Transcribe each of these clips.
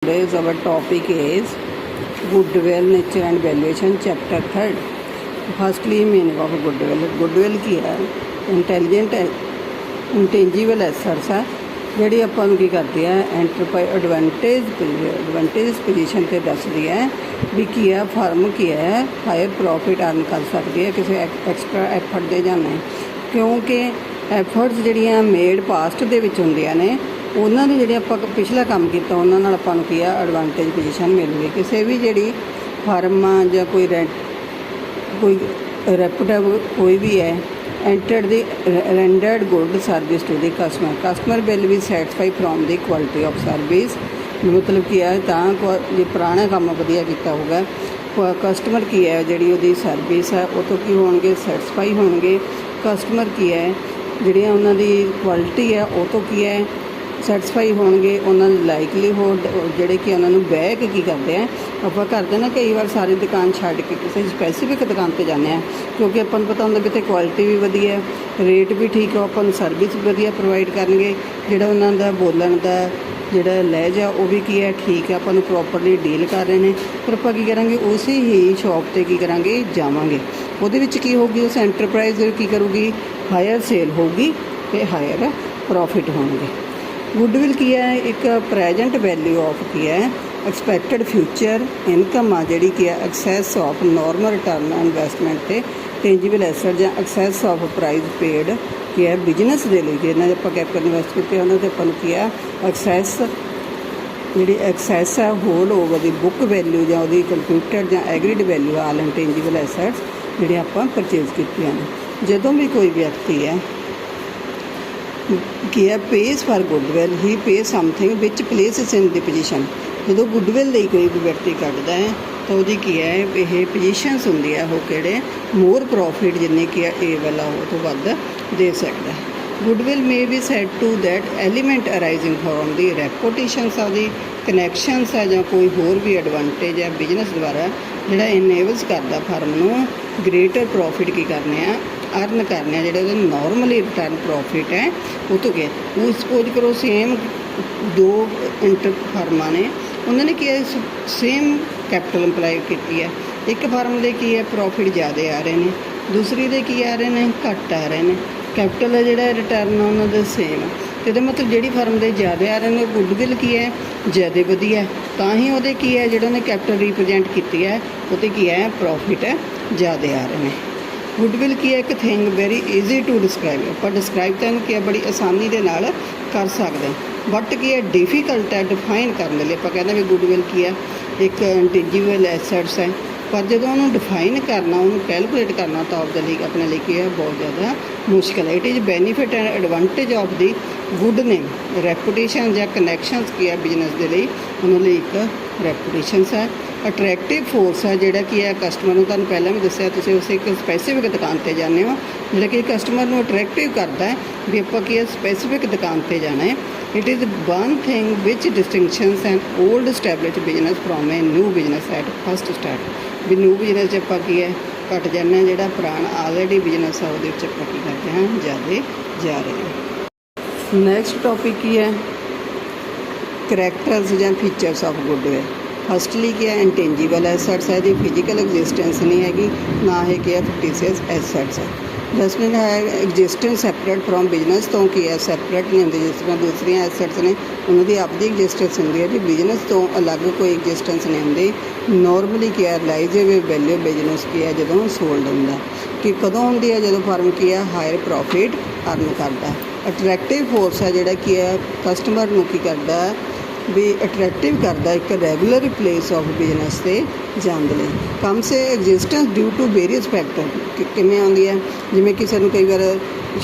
today's our topic is goodwill, nature and valuation, chapter 3rd. Firstly, meaning of goodwill. Goodwill ਕੀ ਹੈ? Intelligent ਇੰਟੈਂਜੀਬਲ assets ਹੈ ਜਿਹੜੀ ਆਪਾਂ ਨੂੰ ਕੀ ਕਰਦੀ ਹੈ ਐਂਟਰਪ੍ਰਾਈਜ਼ ਐਡਵਾਂਟੇਜ ਪੋਜੀਸ਼ਨ 'ਤੇ ਦੱਸਦੀ ਹੈ ਵੀ ਕੀ ਹੈ ਫਰਮ ਕੀ ਹੈ ਹਾਇਰ ਪ੍ਰੋਫਿਟ ਅਰਨ ਕਰ ਸਕਦੀ ਹੈ ਕਿਸੇ ਐਕਸਟਰਾ ਐਫਰਟ ਦੇ ਜਾਂ ਨਹੀਂ, ਕਿਉਂਕਿ ਐਫਰਟਸ ਜਿਹੜੀਆਂ ਮੇਡ ਪਾਸਟ ਦੇ ਵਿੱਚ ਹੁੰਦੀਆਂ ਨੇ ਉਹਨਾਂ ਦੀ ਜਿਹੜੀ ਆਪਾਂ ਪਿਛਲਾ ਕੰਮ ਕੀਤਾ ਉਹਨਾਂ ਨਾਲ ਆਪਾਂ ਨੂੰ ਕੀ ਆ ਐਡਵਾਂਟੇਜ ਪੋਜੀਸ਼ਨ ਮਿਲੂਗੀ। ਕਿਸੇ ਵੀ ਜਿਹੜੀ ਫਰਮ ਆ ਜਾਂ ਕੋਈ ਰੈਪੂਟੇਬਲ ਕੋਈ ਵੀ ਹੈ entered the rendered good service to the customer will be satisfied from the quality of service। मतलब ਕੀ ਹੈ ਤਾਂ ਜੇ ਪੁਰਾਣਾ ਕੰਮ ਵਧੀਆ ਕੀਤਾ ਹੋਊਗਾ ਕਸਟਮਰ ਕੀ ਹੈ ਜਿਹੜੀ ਉਹਦੀ ਸਰਵਿਸ ਹੈ ਉਹ ਤੋਂ ਕੀ ਹੋਣਗੇ ਸੈਟੀਸਫਾਈ ਹੋਣਗੇ। ਕਸਟਮਰ ਕੀ ਹੈ ਜਿਹੜੀਆਂ ਉਹਨਾਂ ਦੀ ਕੁਆਲਿਟੀ ਹੈ ਉਹ ਤੋਂ ਕੀ ਹੈ ਸੈਟੀਸਫਾਈ ਹੋਣਗੇ। ਉਹਨਾਂ ਦੀ ਲਾਈਕਲੀਹੁੱਡ ਜਿਹੜੇ ਕਿ ਉਹਨਾਂ ਨੂੰ ਬਹਿ ਕੇ ਕੀ ਕਰਦੇ ਆ ਆਪਾਂ ਕਰਦੇ ਨਾ ਕਈ ਵਾਰ ਸਾਰੀ ਦੁਕਾਨ ਛੱਡ ਕੇ ਕਿਸੇ ਸਪੈਸੀਫਿਕ ਦੁਕਾਨ 'ਤੇ ਜਾਂਦੇ ਹਾਂ ਕਿਉਂਕਿ ਆਪਾਂ ਨੂੰ ਪਤਾ ਹੁੰਦਾ ਵੀ ਇੱਥੇ ਕੁਆਲਿਟੀ ਵੀ ਵਧੀਆ ਰੇਟ ਵੀ ਠੀਕ ਆ ਆਪਾਂ ਨੂੰ ਸਰਵਿਸ ਵਧੀਆ ਪ੍ਰੋਵਾਈਡ ਕਰਨਗੇ। ਜਿਹੜਾ ਉਹਨਾਂ ਦਾ ਬੋਲਣ ਦਾ ਜਿਹੜਾ ਲਹਿਜਾ ਉਹ ਵੀ ਕੀ ਹੈ ਠੀਕ ਹੈ ਆਪਾਂ ਨੂੰ ਪ੍ਰੋਪਰਲੀ ਡੀਲ ਕਰ ਰਹੇ ਨੇ। ਫਿਰ ਆਪਾਂ ਕੀ ਕਰਾਂਗੇ ਉਸੇ ਹੀ ਸ਼ੌਪ 'ਤੇ ਕੀ ਕਰਾਂਗੇ ਜਾਵਾਂਗੇ। ਉਹਦੇ ਵਿੱਚ ਕੀ ਹੋਊਗੀ ਉਸ ਐਂਟਰਪ੍ਰਾਈਜ਼ ਕੀ ਕਰੂਗੀ ਹਾਇਰ ਸੇਲ ਹੋਊਗੀ ਅਤੇ ਹਾਇਰ ਪ੍ਰੋਫਿਟ ਹੋਣਗੇ। ਗੁੱਡਵਿਲ ਕੀ ਹੈ ਇੱਕ ਪ੍ਰੈਜੈਂਟ ਵੈਲਿਊ ਆਫ ਕੀ ਹੈ ਐਕਸਪੈਕਟਡ ਫਿਊਚਰ ਇਨਕਮ ਆ ਜਿਹੜੀ ਕੀ ਹੈ access of normal return investment 'ਤੇ ਟੈਂਜੀਬਲ ਐਸੈਟ ਜਾਂ ਐਕਸੈਸ ਆਫ ਪ੍ਰਾਈਜ਼ ਪੇਡ ਕੀ ਹੈ ਬਿਜ਼ਨਸ ਦੇ ਲਈ ਜਿਹਨਾਂ ਦੇ ਆਪਾਂ ਕੈਪੀਟਲ ਇਨਵੈਸਟ ਕੀਤੇ ਉਹਨਾਂ 'ਤੇ ਆਪਾਂ ਨੂੰ ਕੀ ਹੈ ਐਕਸੈਸ ਜਿਹੜੀ ਐਕਸੈਸ ਹੈ ਹੋਲ ਓਵਰ ਦੀ ਬੁੱਕ ਵੈਲਿਊ ਜਾਂ ਉਹਦੀ ਕੰਪਿਊਟਰ ਜਾਂ ਐਗਰੀਡ ਵੈਲਿਊ ਆਲ ਇਨਟੈਂਜੀਬਲ ਐਸੈਟਸ ਜਿਹੜੇ ਆਪਾਂ ਪਰਚੇਜ਼ ਕੀਤੀਆਂ ਨੇ। ਜਦੋਂ ਵੀ ਕੋਈ ਵਿਅਕਤੀ ਹੈ ਕੀ ਹੈ pays for goodwill he pays something which places in the position. ਜਦੋਂ ਗੁੱਡਵਿਲ ਲਈ ਕੋਈ ਵੀ ਵਿਅਕਤੀ ਕੱਢਦਾ ਹੈ ਤਾਂ ਉਹਦੀ ਕੀ ਹੈ ਇਹ ਪੋਜੀਸ਼ਨਸ ਹੁੰਦੀ ਹੈ ਉਹ ਕਿਹੜੇ ਮੋਰ ਪ੍ਰੋਫਿਟ ਜਿੰਨੇ ਕੀ ਹੈ ਇਹ ਵਾਲਾ ਉਹ ਤੋਂ ਵੱਧ ਦੇ ਸਕਦਾ ਹੈ। Goodwill may be said to that element arising from the reputations of the connections ਹੈ ਜਾਂ ਕੋਈ ਹੋਰ ਵੀ ਐਡਵਾਂਟੇਜ ਹੈ ਬਿਜ਼ਨਸ ਦੁਆਰਾ ਜਿਹੜਾ ਇਨੇਬਲਸ ਕਰਦਾ ਫਰਮ ਨੂੰ ਗ੍ਰੇਟਰ ਪ੍ਰੋਫਿਟ ਕੀ ਕਰਨੇ ਆ ਅਰਨ ਕਰਨੇ ਆ ਜਿਹੜੇ ਉਹਦੇ ਨਾਰਮਲੀ ਰਿਟਰਨ ਪ੍ਰੋਫਿਟ ਹੈ ਉਹ ਤੋਂ ਗਿਆ। ਉਹ ਸਪੋਜ਼ ਕਰੋ ਸੇਮ ਦੋ ਫਰਮਾਂ ਨੇ ਉਹਨਾਂ ਨੇ ਕੀ ਹੈ ਸੇਮ ਕੈਪੀਟਲ ਇੰਪਲਾਈ ਕੀਤੀ ਹੈ। ਇੱਕ ਫਰਮ ਦੇ ਕੀ ਹੈ ਪ੍ਰੋਫਿਟ ਜ਼ਿਆਦਾ ਆ ਰਹੇ ਨੇ ਦੂਸਰੀ ਦੇ ਕੀ ਆ ਰਹੇ ਨੇ ਘੱਟ ਆ ਰਹੇ ਨੇ। ਕੈਪੀਟਲ ਹੈ ਜਿਹੜਾ ਰਿਟਰਨ ਉਹਨਾਂ ਦਾ ਸੇਮ ਇਹਦਾ ਮਤਲਬ ਜਿਹੜੀ ਫਰਮ ਦੇ ਜ਼ਿਆਦਾ ਆ ਰਹੇ ਨੇ ਗੁੱਡਵਿਲ ਕੀ ਹੈ ਜ਼ਿਆਦਾ ਵਧੀਆ ਤਾਂ ਹੀ ਉਹਦੇ ਕੀ ਹੈ ਜਿਹੜਾ ਉਹਨੇ ਕੈਪੀਟਲ ਰੀਪ੍ਰਜੈਂਟ ਕੀਤੀ ਹੈ ਉਹਦੇ ਕੀ ਹੈ ਪ੍ਰੋਫਿਟ ਜ਼ਿਆਦਾ ਆ ਰਹੇ ਨੇ। ਗੁੱਡਵਿਲ ਕੀ ਹੈ ਇੱਕ thing very easy to describe ਆਪਾਂ ਡਿਸਕ੍ਰਾਈਬ ਤਾਂ ਇਹਨੂੰ ਕੀ ਹੈ ਬੜੀ ਆਸਾਨੀ ਦੇ ਨਾਲ ਕਰ ਸਕਦੇ ਹਾਂ ਬਟ ਕੀ ਹੈ ਡਿਫੀਕਲਟ ਹੈ ਡਿਫਾਈਨ ਕਰਨ ਦੇ ਲਈ। ਆਪਾਂ ਕਹਿੰਦੇ ਵੀ ਗੁੱਡਵਿਲ ਕੀ ਹੈ ਇੱਕ ਇੰਟੈਂਜੀਬਲ ਐਸੈਟਸ ਹੈ ਪਰ ਜਦੋਂ ਉਹਨੂੰ ਡਿਫਾਈਨ ਕਰਨਾ ਉਹਨੂੰ ਕੈਲਕੂਲੇਟ ਕਰਨਾ ਤਾਂ ਉਹਦੇ ਲਈ ਆਪਣੇ ਲਈ ਕੀ ਹੈ ਬਹੁਤ ਜ਼ਿਆਦਾ ਮੁਸ਼ਕਿਲ ਹੈ। It is benefit and advantage of the good name reputation ਜਾਂ ਕਨੈਕਸ਼ਨਸ ਕੀ ਹੈ ਬਿਜ਼ਨਸ ਦੇ ਲਈ ਉਹਨਾਂ ਲਈ ਇੱਕ ਰੈਪੂਟੇਸ਼ਨਸ ਹੈ। ਅਟਰੈਕਟਿਵ ਫੋਰਸ ਹੈ ਜਿਹੜਾ ਕੀ ਹੈ ਕਸਟਮਰ ਨੂੰ ਤੁਹਾਨੂੰ ਪਹਿਲਾਂ ਵੀ ਦੱਸਿਆ ਤੁਸੀਂ ਉਸ ਇੱਕ ਸਪੈਸੀਫਿਕ ਦੁਕਾਨ 'ਤੇ ਜਾਂਦੇ ਹੋ ਜਿਹੜਾ ਕਿ ਕਸਟਮਰ ਨੂੰ ਅਟਰੈਕਟਿਵ ਕਰਦਾ ਹੈ ਵੀ ਆਪਾਂ ਕੀ ਹੈ ਸਪੈਸੀਫਿਕ ਦੁਕਾਨ 'ਤੇ ਜਾਣਾ ਹੈ। It is one thing which distinctions and old established business from a new business at first start ਵੀ ਨਿਊ ਬਿਜ਼ਨਸ 'ਚ ਆਪਾਂ ਕੀ ਹੈ ਘੱਟ ਜਾਂਦੇ ਹਾਂ ਜਿਹੜਾ ਪੁਰਾਣਾ ਆਲਰੇਡੀ ਬਿਜ਼ਨਸ ਆ ਉਹਦੇ ਵਿੱਚ ਆਪਾਂ ਕੀ ਕਰਦੇ ਹਾਂ ਜ਼ਿਆਦਾ ਜਾ ਰਹੇ ਹਾਂ। ਨੈਕਸਟ ਟੌਪਿਕ ਕੀ ਹੈ ਕਰੈਕਟਰਸ ਜਾਂ ਫੀਚਰਸ ਆਫ ਗੁੱਡਵਿਲ। ਫਸਟਲੀ ਕੀ ਹੈ ਇੰਟੈਂਜੀਬਲ ਐਸੈਟਸ ਹੈ ਇਹਦੀ ਫਿਜ਼ੀਕਲ ਐਗਜ਼ਿਸਟੈਂਸ ਨਹੀਂ ਹੈਗੀ ਨਾ ਹੈ ਕੀ ਹੈ ਫਿਕਟੀਸ਼ੀਅਸ ਐਸੈਟਸ ਹੈ। ਦਸਵੇਂ ਹੈ ਐਗਜ਼ਿਸਟੈਂਸ ਸੈਪਰੇਟ ਫਰੋਮ ਬਿਜ਼ਨਸ ਤੋਂ ਕੀ ਹੈ ਸੈਪਰੇਟ ਨਹੀਂ ਹੁੰਦੀ ਜਿਸ ਤਰ੍ਹਾਂ ਦੂਸਰੀਆਂ ਐਸੈਟਸ ਨੇ ਉਹਨਾਂ ਦੀ ਆਪਦੀ ਐਗਜ਼ਿਸਟੈਂਸ ਹੁੰਦੀ ਹੈ ਜੀ ਬਿਜ਼ਨਸ ਤੋਂ ਅਲੱਗ ਕੋਈ ਐਗਜ਼ਿਸਟੈਂਸ ਨਹੀਂ ਹੁੰਦੀ। ਨੋਰਮਲੀ ਕੀ ਹੈ ਰਿਲਾਈਜ਼ੇਬਲ ਵੈਲਿਊ ਬਿਜ਼ਨਸ ਕੀ ਹੈ ਜਦੋਂ ਸੋਲਡ ਹੁੰਦਾ ਕਿ ਕਦੋਂ ਹੁੰਦੀ ਹੈ ਜਦੋਂ ਫਰਮ ਕੀ ਹੈ ਹਾਇਰ ਪ੍ਰੋਫਿਟ ਅਰਨ ਕਰਦਾ। ਅਟਰੈਕਟਿਵ ਫੋਰਸ ਹੈ ਜਿਹੜਾ ਕੀ ਹੈ ਕਸਟਮਰ ਨੂੰ ਕੀ ਕਰਦਾ ਵੀ ਅਟਰੈਕਟਿਵ ਕਰਦਾ ਇੱਕ ਰੈਗੂਲਰ ਪਲੇਸ ਆਫ ਬਿਜ਼ਨਸ 'ਤੇ ਜਾਣ ਦੇ ਲਈ। ਕਮ ਸੇ existence due to various factor ਕਿਵੇਂ ਆਉਂਦੀ ਹੈ ਜਿਵੇਂ ਕਿਸੇ ਨੂੰ ਕਈ ਵਾਰ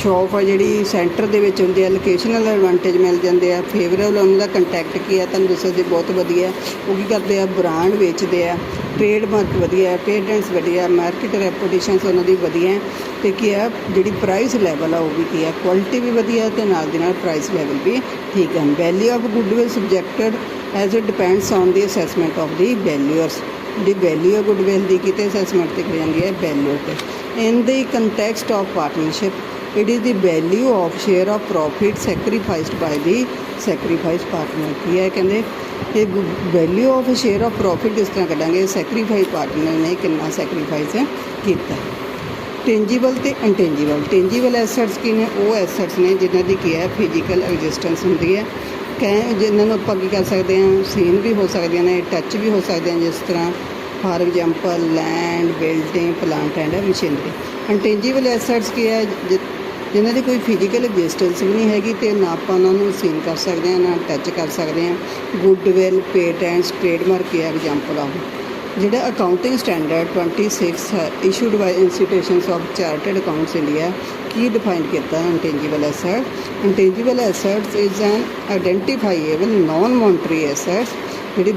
ਸ਼ੌਪ ਆ ਜਿਹੜੀ ਸੈਂਟਰ ਦੇ ਵਿੱਚ ਹੁੰਦੀ ਹੈ ਲੋਕੇਸ਼ਨਲ ਐਡਵਾਂਟੇਜ ਮਿਲ ਜਾਂਦੇ ਆ ਫੇਵਰੇਬਲ ਉਹਨਾਂ ਦਾ ਕੰਟੈਕਟ ਕੀ ਹੈ ਤੁਹਾਨੂੰ ਦੱਸਿਆ ਜੀ ਬਹੁਤ ਵਧੀਆ ਉਹ ਕੀ ਕਰਦੇ ਆ ਬ੍ਰਾਂਡ ਵੇਚਦੇ ਆ ਟ੍ਰੇਡਮਾਰਕ ਵਧੀਆ ਹੈ ਪੇਟੈਂਟਸ ਵਧੀਆ ਮਾਰਕੀਟ ਰੈਪੂਟੇਸ਼ਨਸ ਉਹਨਾਂ ਦੀ ਵਧੀਆ ਅਤੇ ਕੀ ਹੈ ਜਿਹੜੀ ਪ੍ਰਾਈਸ ਲੈਵਲ ਆ ਉਹ ਵੀ ਕੀ ਹੈ ਕੁਆਲਿਟੀ ਵੀ ਵਧੀਆ ਅਤੇ ਨਾਲ ਦੀ ਨਾਲ ਪ੍ਰਾਈਸ ਲੈਵਲ ਵੀ ਠੀਕ ਹਨ। Value of goodwill subjected as it depends on the assessment of the valuers. ਜਿਹੜੀ ਵੈਲਿਊ ਹੈ ਗੁੱਡਵਿਲ ਦੀ ਕਿਤੇ ਅਸੈਸਮੈਂਟ 'ਤੇ ਕਰੀ ਜਾਂਦੀ ਹੈ ਵੈਲਿਊ 'ਤੇ। In the context of partnership it is the value of share of profit sacrificed by the sacrifice partner. ਕੀ ਹੈ ਕਹਿੰਦੇ ਇਹ value of share of profit ਇਸ ਤਰ੍ਹਾਂ ਕੱਢਾਂਗੇ, ਸੈਕਰੀਫਾਈ ਪਾਰਟਨਰ ਨੇ ਕਿੰਨਾ ਸੈਕਰੀਫਾਈਸ ਕੀਤਾ। ਟੈਂਜੀਬਲ ਤੇ ਅਨਟੈਂਜੀਬਲ। ਟੈਂਜੀਬਲ ਐਸੈਟਸ ਕੀ ਨੇ? ਉਹ ਐਸੈਟਸ ਨੇ ਜਿਨ੍ਹਾਂ ਦੀ ਕੀ ਹੈ ਫਿਜ਼ੀਕਲ ਐਗਜ਼ਿਸਟੈਂਸ ਹੁੰਦੀ ਹੈ। ਜਿਨ੍ਹਾਂ ਨੂੰ ਆਪਾਂ ਕੀ ਕਰ ਸਕਦੇ ਹਾਂ, ਸੀਨ ਵੀ ਹੋ ਸਕਦੀਆਂ ਨੇ, ਟੱਚ ਵੀ ਹੋ ਸਕਦੇ ਹਾਂ, ਜਿਸ ਤਰ੍ਹਾਂ for example land, building, plant and machinery. Intangible assets ਕੀ ਹੈ? ਜਿਨ੍ਹਾਂ ਦੀ ਕੋਈ ਫਿਜ਼ੀਕਲ ਐਗਜ਼ਿਸਟੈਂਸ ਵੀ ਨਹੀਂ ਹੈਗੀ ਅਤੇ ਨਾ ਆਪਾਂ ਉਹਨਾਂ ਨੂੰ ਸੀਨ ਕਰ ਸਕਦੇ ਹਾਂ, ਨਾ ਟੱਚ ਕਰ ਸਕਦੇ ਹਾਂ। ਗੁੱਡਵਿਲ, ਪੇਟੈਂਟਸ, ਟ੍ਰੇਡਮਾਰਕ ਕੀ ਹੈ ਐਗਜ਼ਾਮਪਲ ਆਫ। ਜਿਹੜਾ ਅਕਾਊਂਟਿੰਗ ਸਟੈਂਡਰਡ 26 ਹੈ issued by institutions of chartered accounts India ਕੀ ਡਿਫਾਈਨ ਕੀਤਾ intangible asset? Intangible assets is an identifiable non monetary assets ਜਿਹੜੀ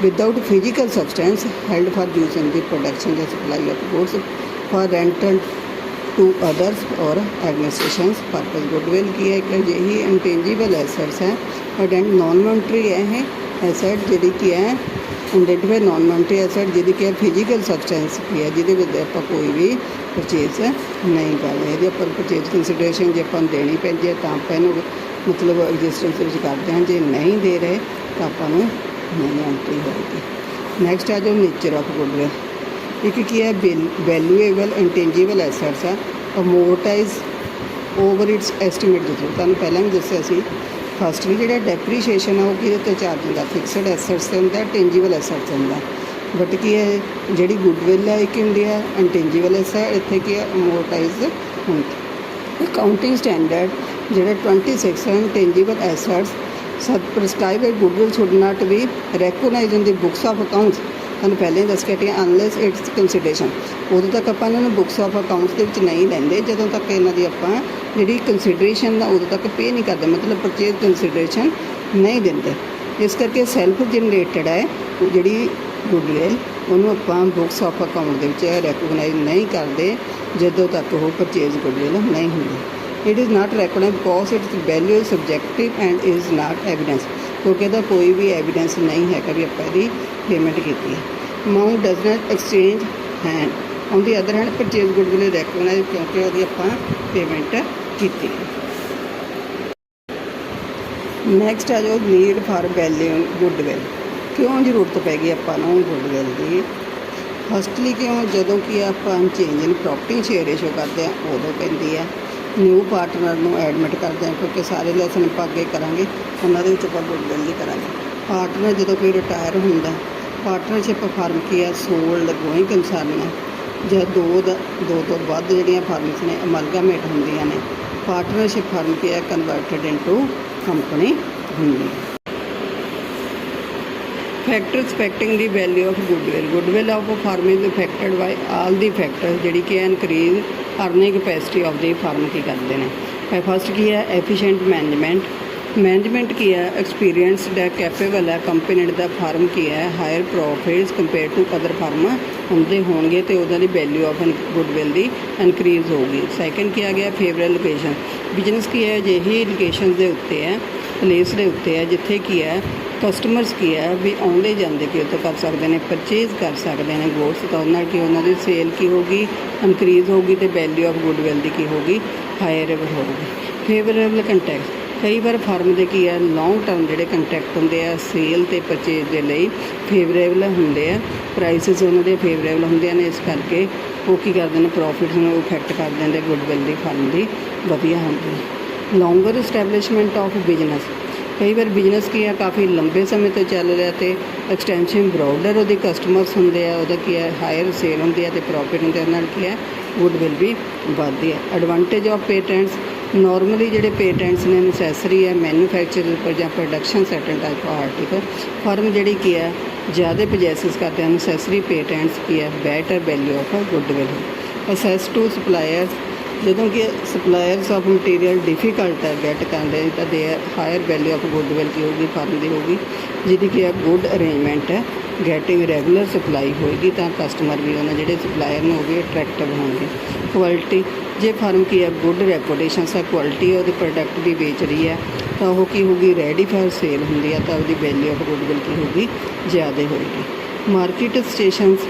without physical substance held for use in the production or supply of goods for rental to others or administrations purpose। goodwill की है एक अजिही intangible assets है और non monetary है ਇਹ asset ਜਿਹੜੀ ਕੀ ਹੈ ਆਈਡੈਂਟੀਫਾਈ ਨॉन ਮੋਨਟਰੀ ਐਸੈਟ ਜਿਹਦੀ ਕੀ ਹੈ ਫਿਜ਼ੀਕਲ ਸਬਸਟੈਂਸ ਕੀ ਹੈ ਜਿਹਦੇ ਵਿੱਚ ਆਪਾਂ ਕੋਈ ਵੀ ਪਰਚੇਜ਼ ਨਹੀਂ ਕਰਦੇ। ਇਹਦੀ ਆਪਾਂ ਪਰਚੇਜ਼ ਕੰਸੀਡਰੇਸ਼ਨ ਜੇ ਆਪਾਂ ਨੂੰ ਦੇਣੀ ਪੈਂਦੀ ਹੈ ਤਾਂ ਆਪਾਂ ਇਹਨੂੰ ਮਤਲਬ ਐਗਜ਼ਿਸਟੈਂਸ ਵਿੱਚ ਕਰਦੇ ਹਾਂ, ਜੇ ਨਹੀਂ ਦੇ ਰਹੇ ਤਾਂ ਆਪਾਂ ਨੂੰ ਨਹੀਂ ਐਂਟਰੀ ਹੋਏਗੀ। ਨੈਕਸਟ ਆ ਜੋ ਨੇਚਰ ਆਫ ਗੁੱਡਵਿਲ। ਇੱਕ ਕੀ ਹੈ ਵੈਲਿਊਏਬਲ ਇੰਟੈਂਜੀਬਲ ਐਸੈਟਸ ਆ ਅਮੋਰਟਾਈਜ਼ ਓਵਰ ਇਟਸ ਐਸਟੀਮੇਟ। ਤੁਹਾਨੂੰ ਪਹਿਲਾਂ ਵੀ ਦੱਸਿਆ ਸੀ ਫਸਟਲੀ ਜਿਹੜਾ ਡੈਪਰੀਸ਼ੀਏਸ਼ਨ ਆ ਉਹ ਕਿਹਦੇ 'ਤੇ ਚਾਰਜ ਹੁੰਦਾ? ਫਿਕਸਡ ਐਸੈਟਸ 'ਤੇ ਹੁੰਦਾ, ਟੈਂਜੀਬਲ ਐਸੈਟਸ ਹੁੰਦਾ। ਬਟ ਕੀ ਹੈ ਜਿਹੜੀ ਗੁੱਡਵਿਲ ਹੈ ਇਹ ਕੀ ਹੁੰਦੀ ਹੈ? ਅਨਟੈਂਜੀਬਲ ਐਸੈਟ। ਇੱਥੇ ਕੀ ਹੈ ਅਮੋਰਟਾਈਜ਼ ਹੁੰਦੀ। ਅਕਾਊਂਟਿੰਗ ਸਟੈਂਡਰਡ ਜਿਹੜਾ 26 ਹੈ ਟੈਂਜੀਬਲ assets prescribed that goodwill should not be recognized in the books of accounts। ਤੁਹਾਨੂੰ ਪਹਿਲਾਂ ਹੀ ਦੱਸ ਕੇ ਹਟੀਆਂ ਅਨਲੈਸ ਇਟਸ ਕੰਸੀਡਰੇਸ਼ਨ। ਉਦੋਂ ਤੱਕ ਆਪਾਂ ਇਹਨਾਂ ਨੂੰ ਬੁੱਕਸ ਆਫ ਅਕਾਊਂਟਸ ਦੇ ਵਿੱਚ ਨਹੀਂ ਲੈਂਦੇ ਜਦੋਂ ਤੱਕ ਇਹਨਾਂ ਦੀ ਆਪਾਂ ਜਿਹੜੀ ਕੰਸੀਡਰੇਸ਼ਨ ਉਦੋਂ ਤੱਕ ਪੇ ਨਹੀਂ ਕਰਦੇ, ਮਤਲਬ ਪਰਚੇਜ਼ ਕੰਸੀਡਰੇਸ਼ਨ ਨਹੀਂ ਦਿੰਦੇ। ਇਸ ਕਰਕੇ ਸੈਲਫ ਜਨਰੇਟਡ ਹੈ ਜਿਹੜੀ ਗੁੱਡਵਿਲ ਉਹਨੂੰ ਆਪਾਂ ਬੁੱਕਸ ਆਫ ਅਕਾਊਂਟ ਦੇ ਵਿੱਚ ਰੈਕੋਗਨਾਈਜ਼ ਨਹੀਂ ਕਰਦੇ ਜਦੋਂ ਤੱਕ ਉਹ ਪਰਚੇਜ਼ ਗੁੱਡਵਿਲ ਨਹੀਂ ਹੁੰਦੀ। It is not recognised because its value is subjective and is not evidence. क्योंकि ਇਹਦਾ ਕੋਈ ਵੀ एविडेंस नहीं है कभी ਆਪਾਂ ਇਹਦੀ पेमेंट की है। Amount does not exchange hand on the other hand purchase goodwill recognise क्योंकि ਉਹਦੀ ਆਪਾਂ पेमेंट की। नैक्सट आ जाओ नीड फॉर वैल्यू गुडविल। क्यों जरूरत पै गई ਆਪਾਂ ਨੂੰ गुडविल की? फस्टली क्यों ਜਦੋਂ कि ਆਪਾਂ change in property share ratio करते हैं उदों पैंदी है। ਨਿਊ ਪਾਰਟਨਰ ਨੂੰ ਐਡਮਿਟ ਕਰਦੇ ਹਾਂ ਕਿਉਂਕਿ ਸਾਰੇ ਲੈਸਨ ਆਪਾਂ ਅੱਗੇ ਕਰਾਂਗੇ ਉਹਨਾਂ ਦੇ ਵਿੱਚ ਆਪਾਂ ਗੁੱਡਵਿਲ ਦੀ ਕਰਾਂਗੇ। ਪਾਰਟਨਰ ਜਦੋਂ ਕੋਈ ਰਿਟਾਇਰ ਹੁੰਦਾ, ਪਾਰਟਨਰਸ਼ਿਪ ਫਾਰਮ ਕੀ ਹੈ? ਸੋਲਡ ਗੋਇੰਗ ਕੰਸਰਨ ਹੈ ਜਾਂ ਦੋ ਤੋਂ ਵੱਧ ਜਿਹੜੀਆਂ ਫਾਰਮਸ ਨੇ ਅਮਲਗਾਮੇਟ ਹੁੰਦੀਆਂ ਨੇ। ਪਾਰਟਨਰਸ਼ਿਪ ਫਾਰਮ ਕੀ ਹੈ? ਕਨਵਰਟਡ ਇਨਟੂ ਕੰਪਨੀ ਹੁੰਦੀ ਹੈ। Factor expecting the value of goodwill. Goodwill of firm is affected by all the factor जी कि increase earning capacity of the firm की करते हैं। फस्ट की है एफिशिएंट मैनेजमेंट। मैनेजमेंट की है एक्सपीरियंसड है, कैपेबल है, कंपनी दा फार्म की है higher profits compare to other firm होंगे होंगे तो उहदी वैल्यू ऑफ गुडविल दी इनक्रीज होगी। सैकेंड की आ गया फेवरेबल लोकेशन। बिजनेस की है अजिही लोकेशन के उत्ते है, प्लेस के उत्ते है जिथे की है कस्टमरस की है भी आते जाते कि उत्तर कर सकते हैं, परचेज कर सकते हैं गुड्स, तो उन्होंने की उन्होंने सेल की होगी इनक्रीज होगी तो वैल्यू ऑफ गुडविल की होगी हायर होगी। Favourable contact. कई बार फार्म के की है लॉन्ग टर्म जोड़े कंटैक्ट होंगे सेल तो परचेज के लिए फेवरेबल होंगे, प्राइसिस उन्होंने फेवरेबल होंगे ने, इस करके वो की करते हैं प्रॉफिट में इफेक्ट कर देंगे गुडविल की फार्म की वधिया होंगी। Longer establishment of business. कई बार बिजनेस की है काफ़ी लंबे समय तो चल रहा तो एक्सटेंशन ब्रॉडर वो कस्टमर्स होंगे वो की है हायर सेल होंगी है तो प्रॉफिट होंगे की है गुडविल भी बढ़ती है। Advantage of patents. नॉर्मली जोड़े पेटेंट्स ने नसैसरी है मैन्यूफैक्चर पर या production certain type of article firm जी की है ज़्यादा पजेसिस करते हैं नसैसरी पेटेंट्स की है better value of goodwill. Access to suppliers. ਜਦੋਂ ਕਿ ਸਪਲਾਇਰਸ ਆਫ ਮਟੀਰੀਅਲ ਡਿਫਿਕਲਟ ਹੈ ਗੈਟ ਕਰਦੇ ਤਾਂ ਦੇ ਹਾਇਰ ਵੈਲਿਊ ਆਫ ਗੁੱਡਵਿਲ ਕੀ ਹੋਗੀ ਫਰਮ ਦੀ ਹੋਗੀ ਜਿਹਦੀ ਕਿ ਹੈ ਗੁੱਡ ਅਰੇਂਜਮੈਂਟ ਹੈ ਗੈਟਿੰਗ ਰੈਗੂਲਰ ਸਪਲਾਈ ਹੋਏਗੀ ਤਾਂ ਕਸਟਮਰ ਵੀ ਉਹਨਾਂ ਜਿਹੜੇ ਸਪਲਾਇਰ ਨੇ ਉਹ ਵੀ ਅਟਰੈਕਟਿਵ ਹੋਣਗੇ। ਕੁਆਲਿਟੀ। ਜੇ ਫਰਮ ਕੀ ਹੈ ਗੁੱਡ ਰੈਪੂਟੇਸ਼ਨ ਸਾ ਕੁਆਲਿਟੀ ਉਹਦੇ ਪ੍ਰੋਡਕਟ ਦੀ ਵੇਚ ਰਹੀ ਹੈ ਤਾਂ ਉਹ ਕੀ ਹੋਗੀ ਰੈਡੀ ਫਾਰ ਸੇਲ ਹੁੰਦੀ ਹੈ ਤਾਂ ਉਹਦੀ ਵੈਲਿਊ ਆਫ ਗੁੱਡਵਿਲ ਕੀ ਹੋਗੀ ਜ਼ਿਆਦਾ ਹੋਏਗੀ। Market stations.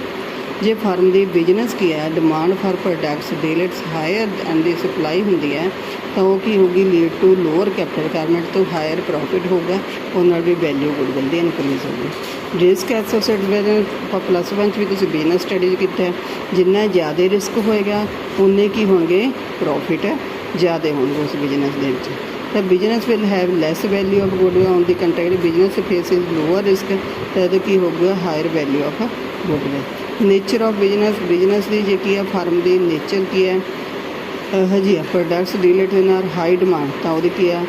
जे फर्म की बिजनेस की है demand for products dealers higher and the supply होंगी है तो वो की होगी lead to lower capital requirement तो हायर प्रॉफिट होगा उन्होंने भी वैल्यू गुडविल की इनक्रीज होगी। Risk associate with plus one भी तुम बिजनेस स्टडीज किया जिन्ना ज़्यादा रिस्क होएगा उन्ने की होंगे प्रॉफिट ज़्यादा होंगे उस बिजनेस के तो business will have less value of goodwill on the contact business faces lower risk तो की होगा higher value of goodwill. Nature of business की जी की है फर्म की नेचर की है जी products dealer in are high demand तो वो की है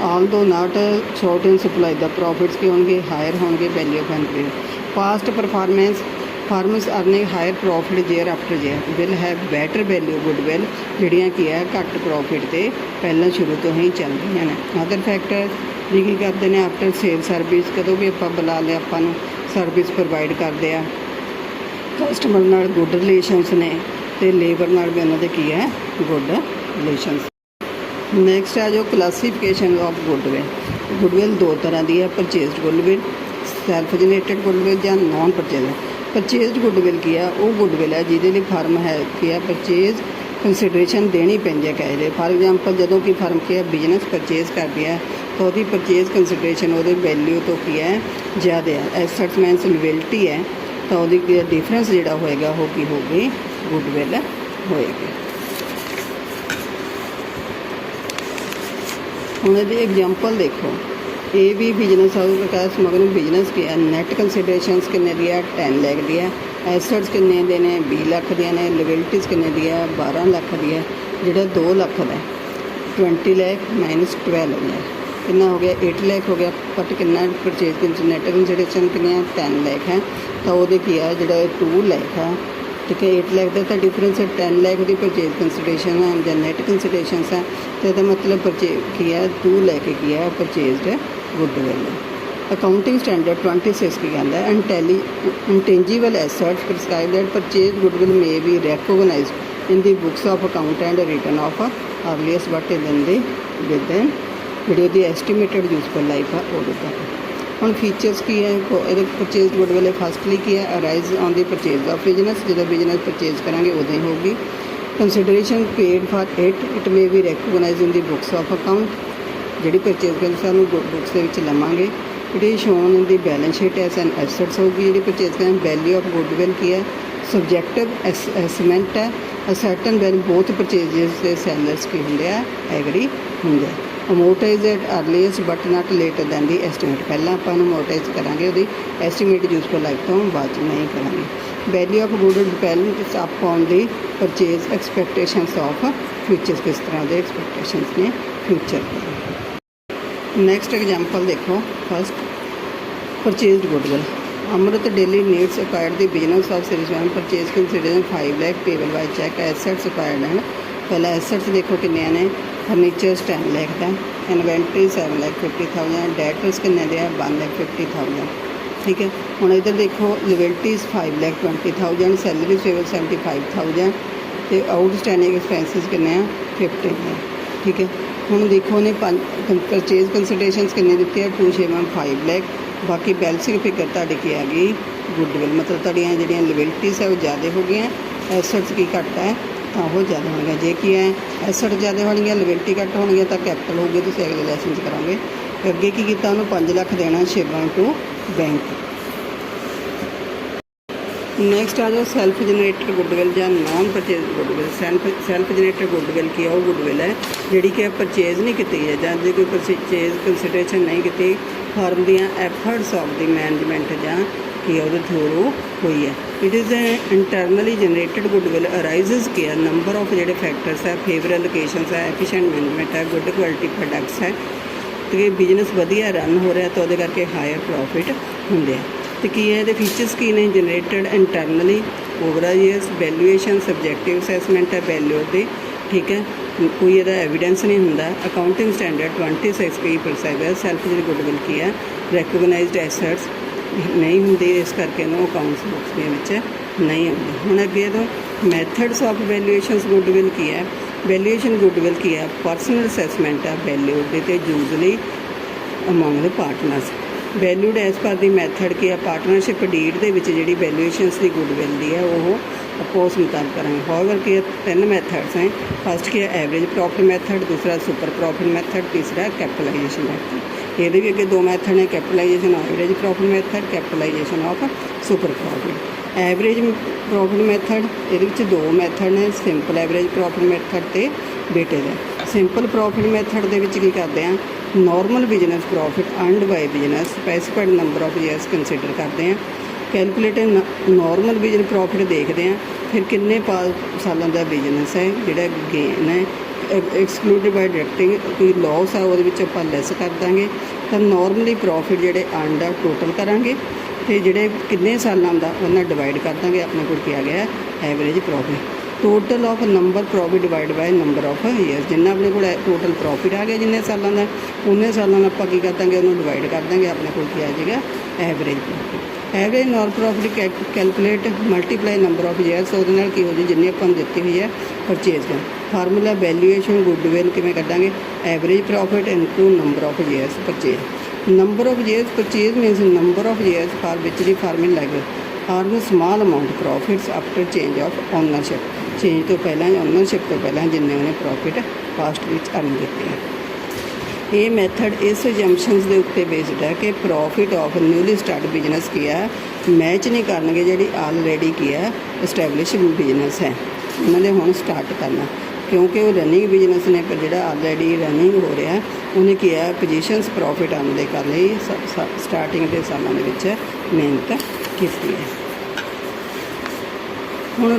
although not short in supply the profits के होंगे हायर होंगे value of increase. Past performance firms earning higher profit jeer after year will have better value goodwill जड़ियाँ की है घट प्रॉफिट से पहला शुरू तो ही चल रही हैं। अदर फैक्टर जी की करते हैं आफ्टर सेल सर्विस कदों भी आप बुला लिया अपन सर्विस प्रोवाइड करते हैं कस्टमर नाल गुड रिलेशनस ने तो लेबर नाल भी उन्होंने की है गुड रिलेशनस। नैक्सट है जो क्लासीफिकेशन ऑफ गुडविल दो तरह की है purchase goodwill self generated goodwill या नॉन परचेज गुडविल की है वो गुडविल है जिहदे फर्म है की है परचेज कंसिडरेशन देनी पैंदी है कहे दे फॉर एग्जाम्पल जदों की फर्म की है बिजनेस परचेज करती है तो वही परचेज कंसिडरेशन वो वैल्यू तो की है ज़्यादा है एसेट्स मीनस लिबिलिटी है तो वो डिफरेंस जोड़ा होएगा वो की होगी गुडविल होएगी। हुण इहदी एग्जाम्पल देखो ये भी बिजनेस हाउस प्रकाश मगर बिजनेस की है नैट कंसिडरेशनस किन्ने दी है 10 लाख दी है एसेट्स किन्ने दे ने 20 लाख दी ने लिबिलिटीज़ किन्ने दी है 12 लाख दी है जिहड़ा 2 लाख दा 20 लाख माइनस 12 हो गया कितना हो गया 8 लाख हो गया बट कितना परचेज नैट कंसिडरेशन किन्ने 10 लाख है तो वो की है जिहड़ा 2 लाख है ठीक है 8 लाख का डिफरेंस है 10 लाख की परचेज कंसिडरेशन है या नैट कंसिडरेशन है तो यदा मतलब परचेज की है 2 लाख की है परचेज गुडविल। अकाउंटिंग स्टैंडर्ड 26 की कहता है intangible assets prescribe that purchase goodwill may be recognised in the books of account and return of earliest but in the within video the estimated useful life है उदों तक। हम features की है purchase goodwill firstly की है arise on the purchase of business जो business purchase करांगे उदों ही होगी। Consideration paid for it may be recognise in the books of account जी परचेज कर सानू बुक्स के लवांगे it is shown in the balance sheet as an assets होगी जी परचेज करें। वैल्यू ऑफ गुडविल की है सबजैक्टिव एसेसमेंट है असर्टन वैन बोथ परचेजेस के सैलर्स की होंगे एग्री होंगे। Amortise eight earliest but not later than the estimate पहला आप अमोटाइज करांगे वो एस्टीमेट यूजफुल लाइफ तो बाद नहीं करांगे। Value of goodwill depends upon the purchase expectations of futures किस तरह के एक्सपैक्टेशंस ने फ्यूचर पर। नैक्सट एग्जाम्पल देखो first purchase goodwill Amrit daily needs acquired the business of series one purchase consideration 5 lakh payable by cheque assets acquired हैं पहला assets देखो किन्ने ने फर्नीचर्स 10 लाख का इन्वेंटरी 7,50,000 डेटर्स किन्ने दे 1,50,000 ठीक है। हुण इधर देखो लिबिलिटीज़ 5,20,000 सैलरी पेबल 75,000 तो आउटस्टैंडिंग एक्सपेंसिस किन्ने 15 ठीक है। हुण देखो ने परचेज कंसिडरेशनस किन्ने दित्ते हैं 2,5 लाख बाकी बैलेंसिंग फिगर तुहाडी की आ गई गुडविल मतलब तुहाडियां जिहड़ियां लिबिलिटीज़ है वो ज़्यादा हो गई एसेट्स की घट है तो वो ज़्यादा होगी जे कि है एसेट ज़्यादा होनी लिबिलिटी घट होनी तो कैपिटल होगी तो अगले लैसन करांगे। अगे की किया उन्होंने 5 लाख देना शेयरिंग टू बैंक। नैक्सट आ जाओ सैल्फ जनरेटेड गुडविल या non purchase goodwill. Self generated goodwill की है वो गुडविल है जी कि परचेज नहीं की है या जो कोई परचेज कंसिडरेशन नहीं की फर्म दियाँ एफर्ट्स ऑफ द मैनेजमेंट या कि वो थ्रू हुई है। It is internally generated goodwill arises किया नंबर ऑफ जोड़े फैक्टर्स है फेवरेबल लोकेशंस है एफिशिएंट मैनेजमेंट है गुड क्वालिटी प्रोडक्ट्स है तो बिजनेस वधिया रन हो रहा तो वो करके हायर प्रॉफिट होंगे। तो की है फीचर्स की ने generated internally overall years valuation subjective assessment है वैल्यू की ठीक है कोई ये एविडेंस नहीं होंगे। अकाउंटिंग स्टैंडर्ड 26 की प्रिस्क्राइब है सैल्फ जी गुडविल की है रिकॉग्नाइज्ड एसेट्स नहीं होंगी इस करके अकाउंट्स बुक्स के नहीं आती। हुण अगे तो मैथड्स ऑफ वैल्यूएशनस गुडविल की है वैल्यूएशन गुडविल की है पर्सनल असैसमेंट है वैल्यू तो usually among the partners valued as per the method ਕੀ ਆ ਪਾਰਟਨਰਸ਼ਿਪ ਡੀਡ ਦੇ ਵਿੱਚ ਜਿਹੜੀ ਵੈਲਿਊਏਸ਼ਨਸ ਦੀ ਗੁੱਡਵਿਲ ਦੀ ਹੈ ਉਹ ਆਪਾਂ ਉਸ ਮੁਤਾਬਕ ਕਰਾਂਗੇ। ਹਾਊਐਵਰ ਕੀ ਤਿੰਨ ਮੈਥड्स हैं। फर्स्ट ਕੀ ਹੈ एवरेज प्रॉफिट मैथड, दूसरा सुपर प्रॉफिट मैथड, तीसरा कैपिटलाइजेशन मैथड। ਇਹਦੇ ਵੀ ਅੱਗੇ ਦੋ ਮੈਥਡ ਨੇ, capitalisation of average profit method, capitalisation of super profit. Average profit method ਇਹਦੇ ਵਿੱਚ ਦੋ ਮੈਥਡ ਨੇ, ਸਿੰਪਲ ਐਵਰੇਜ प्रॉफिट मैथड ਤੇ ਬੇਟੇ ਦਾ। ਸਿੰਪਲ प्रॉफिट मैथड ਦੇ ਵਿੱਚ ਕੀ ਕਰਦੇ ਆ, normal business profit earned by business specified number of years consider करते हैं। कैलकुलेटिव नॉर्मल बिजनेस प्रॉफिट देखते हैं, फिर किन्ने सालों का बिजनेस है जोड़ा गेन है एक्सक्लूडिड बाय डिडक्टिंग कोई लॉस है वो आप लैस कर देंगे। तो नॉर्मली प्रॉफिट जोड़े अर्नड आ टोटल करांगे तो जोड़े किन्ने सालों का उन्हें डिवाइड कर देंगे। अपने को किया गया average profit total of number profit divide by number of years. जिन्ना अपने को टोटल प्रॉफिट आ गया जिन्ने सालों का उन्ने सालों आप की कर देंगे उन्होंने डिवाइड कर देंगे। अपने को क्या आ जाएगा average profit. Average non profit calculate multiply number of years वो की हो जाए जिन्नी अपन दी हुई है परचेज का। फार्मूला वैल्यूएशन गुडविल किमें करेंगे average profit into number of years purchase. Number of years purchase मीनस number of years for which the formula earn small amount profits after change of ownership. Change तो पहला ownership तो पहला जिन्ने उन्हें profit past which earn किए हैं। ये method इस जंक्शनस के उत्ते बेस्ड है कि profit of newly start business किया मैच नहीं करनगे जी ऑलरेडी किया एस्टैबलिश बिजनेस है उन्होंने हुण स्टार्ट करना, क्योंकि वो रनिंग बिजनेस ने पर जो ऑलरेडी रनिंग हो रहा उन्हें किया पोजीशनस प्रॉफिट अर्न दे कर ली स्टार्टिंग के सालों के मेहनत की है। हुण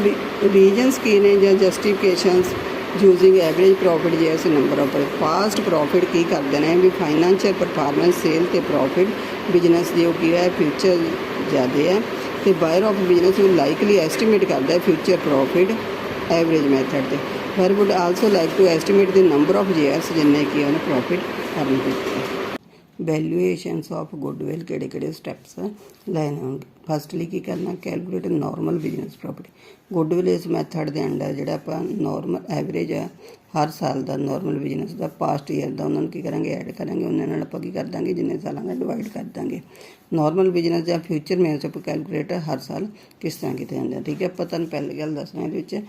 रीजनस की ने या जस्टिफिकेशनस यूजिंग एवरेज प्रॉफिट जैस नंबर ऑफ पास्ट प्रॉफिट की करते हैं भी फाइनैंशियल परफॉर्मेंस सेल तो प्रॉफिट बिजनेस जो कि है फ्यूचर ज़्यादा है तो buyer of business likely estimate करता है फ्यूचर प्रॉफिट एवरेज मैथड से। पर would also like to estimate the number of years जिन्हें कि उन्हें प्रॉफिट अर्न किया। वैल्यूएशनस ऑफ गुडविल किहड़े स्टैप्स लैने होंगे। फस्टली की करना calculate normal business profit. Goodwill इस मैथड के अंडर जो आप नॉर्मल एवरेज है हर साल का नॉर्मल बिजनेस का पास्ट ईयर का उन्होंने की करेंगे ऐड करेंगे उन्होंने आप की कर देंगे जिन्ने सालों का डिवाइड कर देंगे। नॉर्मल बिजनेस या फ्यूचर मेंबरशिप कैलकुलेट हर साल किस तरह किए जाते हैं। ठीक है, आप तुहानूं पहली गल दसना ये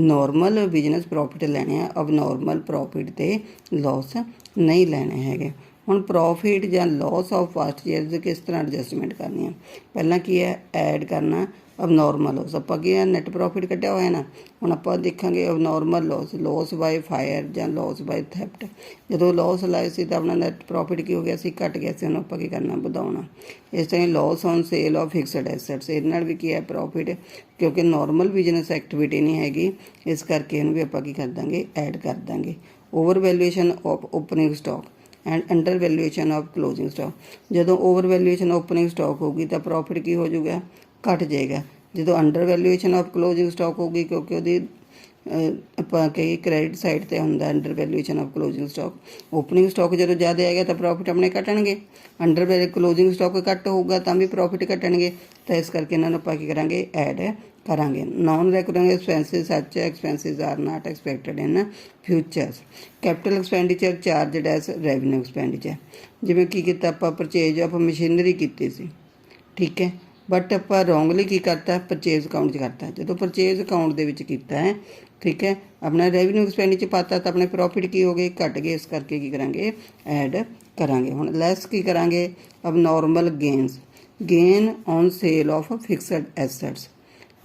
नॉर्मल बिजनेस प्रॉफिट लैने अब नॉर्मल प्रॉफिट ते लॉस नहीं लैने हैगे। हुण प्रॉफिट या लॉस ऑफ पास्ट ईयर किस तरह एडजस्टमेंट करनी है। पहला की है ऐड करना अब नॉर्मल लॉस। आप नैट प्रॉफिट कटिया हुआ है ना, हुण आप देखांगे अब normal loss loss by fire या लॉस बाय थैफ्ट। जो लॉस लाए सी तो अपना नैट प्रॉफिट की हो गया सी घट गया सी उन्होंने आप की करना बढ़ाना। इस तरह loss on sale of fixed assets ये भी की है प्रॉफिट, क्योंकि नॉर्मल बिजनेस एक्टिविटी नहीं हैगी इस करके इन्हूं भी आप की कर देंगे ऐड कर देंगे। Over valuation of opening stock and under valuation of closing stock. जो ओवर वैल्यूएशन ओपनिंग स्टॉक होगी तो प्रॉफिट की हो जाएगा घट जाएगा। जो under valuation of closing stock होगी क्योंकि वो आप कही क्रेडिट साइड पर होंगे under valuation of closing stock. Opening stock जो ज़्यादा आएगा तो प्रॉफिट अपने घटणगे, अंडर क्लोजिंग स्टॉक घट होगा तो भी प्रॉफिट घटणगे। तो इस करके इन्होंने आप करेंगे ऐड करांगे। Non recurring expenses such expenses are not expected in futures. Capital expenditure charged as revenue expenditure. जिवें की किया आप परचेज ऑफ मशीनरी की सी, ठीक है, बट आप रोंगली की करता परचेज अकाउंट करता। जो परचेज अकाउंट के है, ठीक है, अपना रेवन्यू एक्सपेंडिचर पाता तो अपने प्रॉफिट की हो गए घट गए। इस करके की करांगे ऐड करांगे। हुण लैस की करांगे अब normal gains gain on sale of fixed assets.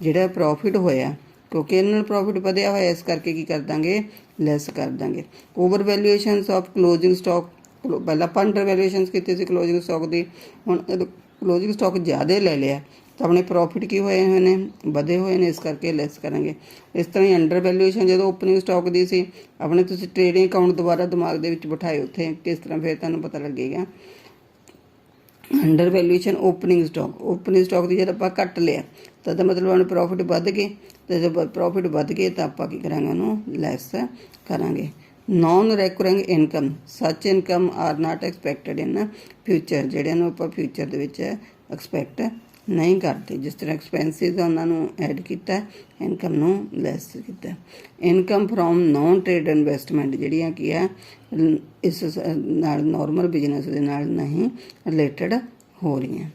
जिहड़ा प्रॉफिट होया क्योंकि इन्होंने प्रॉफिट वधिया होया इस करके की कर देंगे लैस कर देंगे। ओवर वैल्यूएशनस ऑफ क्लोजिंग स्टॉक पहला आप अंडर वैल्यूएशनस की क्लोजिंग स्टॉक की, हुण क्लोजिंग स्टॉक ज़्यादा ले लिया तो अपने प्रॉफिट की होए हुए हैं बढ़े हुए हैं इस करके लैस करेंगे। इस तरह ही अंडर वैल्यूएशन जो ओपनिंग स्टॉक की सी अपने तुसीं ट्रेडिंग अकाउंट दोबारा दिमाग के विच बिठाए उत्थे किस तरह फिर तुहानूं पता लगेगा। अंडर वैल्यूएशन ओपनिंग स्टॉक की जब आप घट लिया तो मतलब अपने प्रॉफिट बढ़ गए, तो जब प्रॉफिट बढ़ गए तो आप की करांगे उन्होंने लैस करांगे। Non recurring income such income are not expected in future. जिहड़े आप फ्यूचर के एक्सपैक्ट नहीं करते। जिस तरह एक्सपेंसिज उन्होंने ऐड किया इनकम नूं लैस किया। Income from non trade investment जिहड़ियां की है इस नाल नॉर्मल बिजनेस दे नाल नहीं रिलेटेड ਹੋ ਰਹੀਆਂ।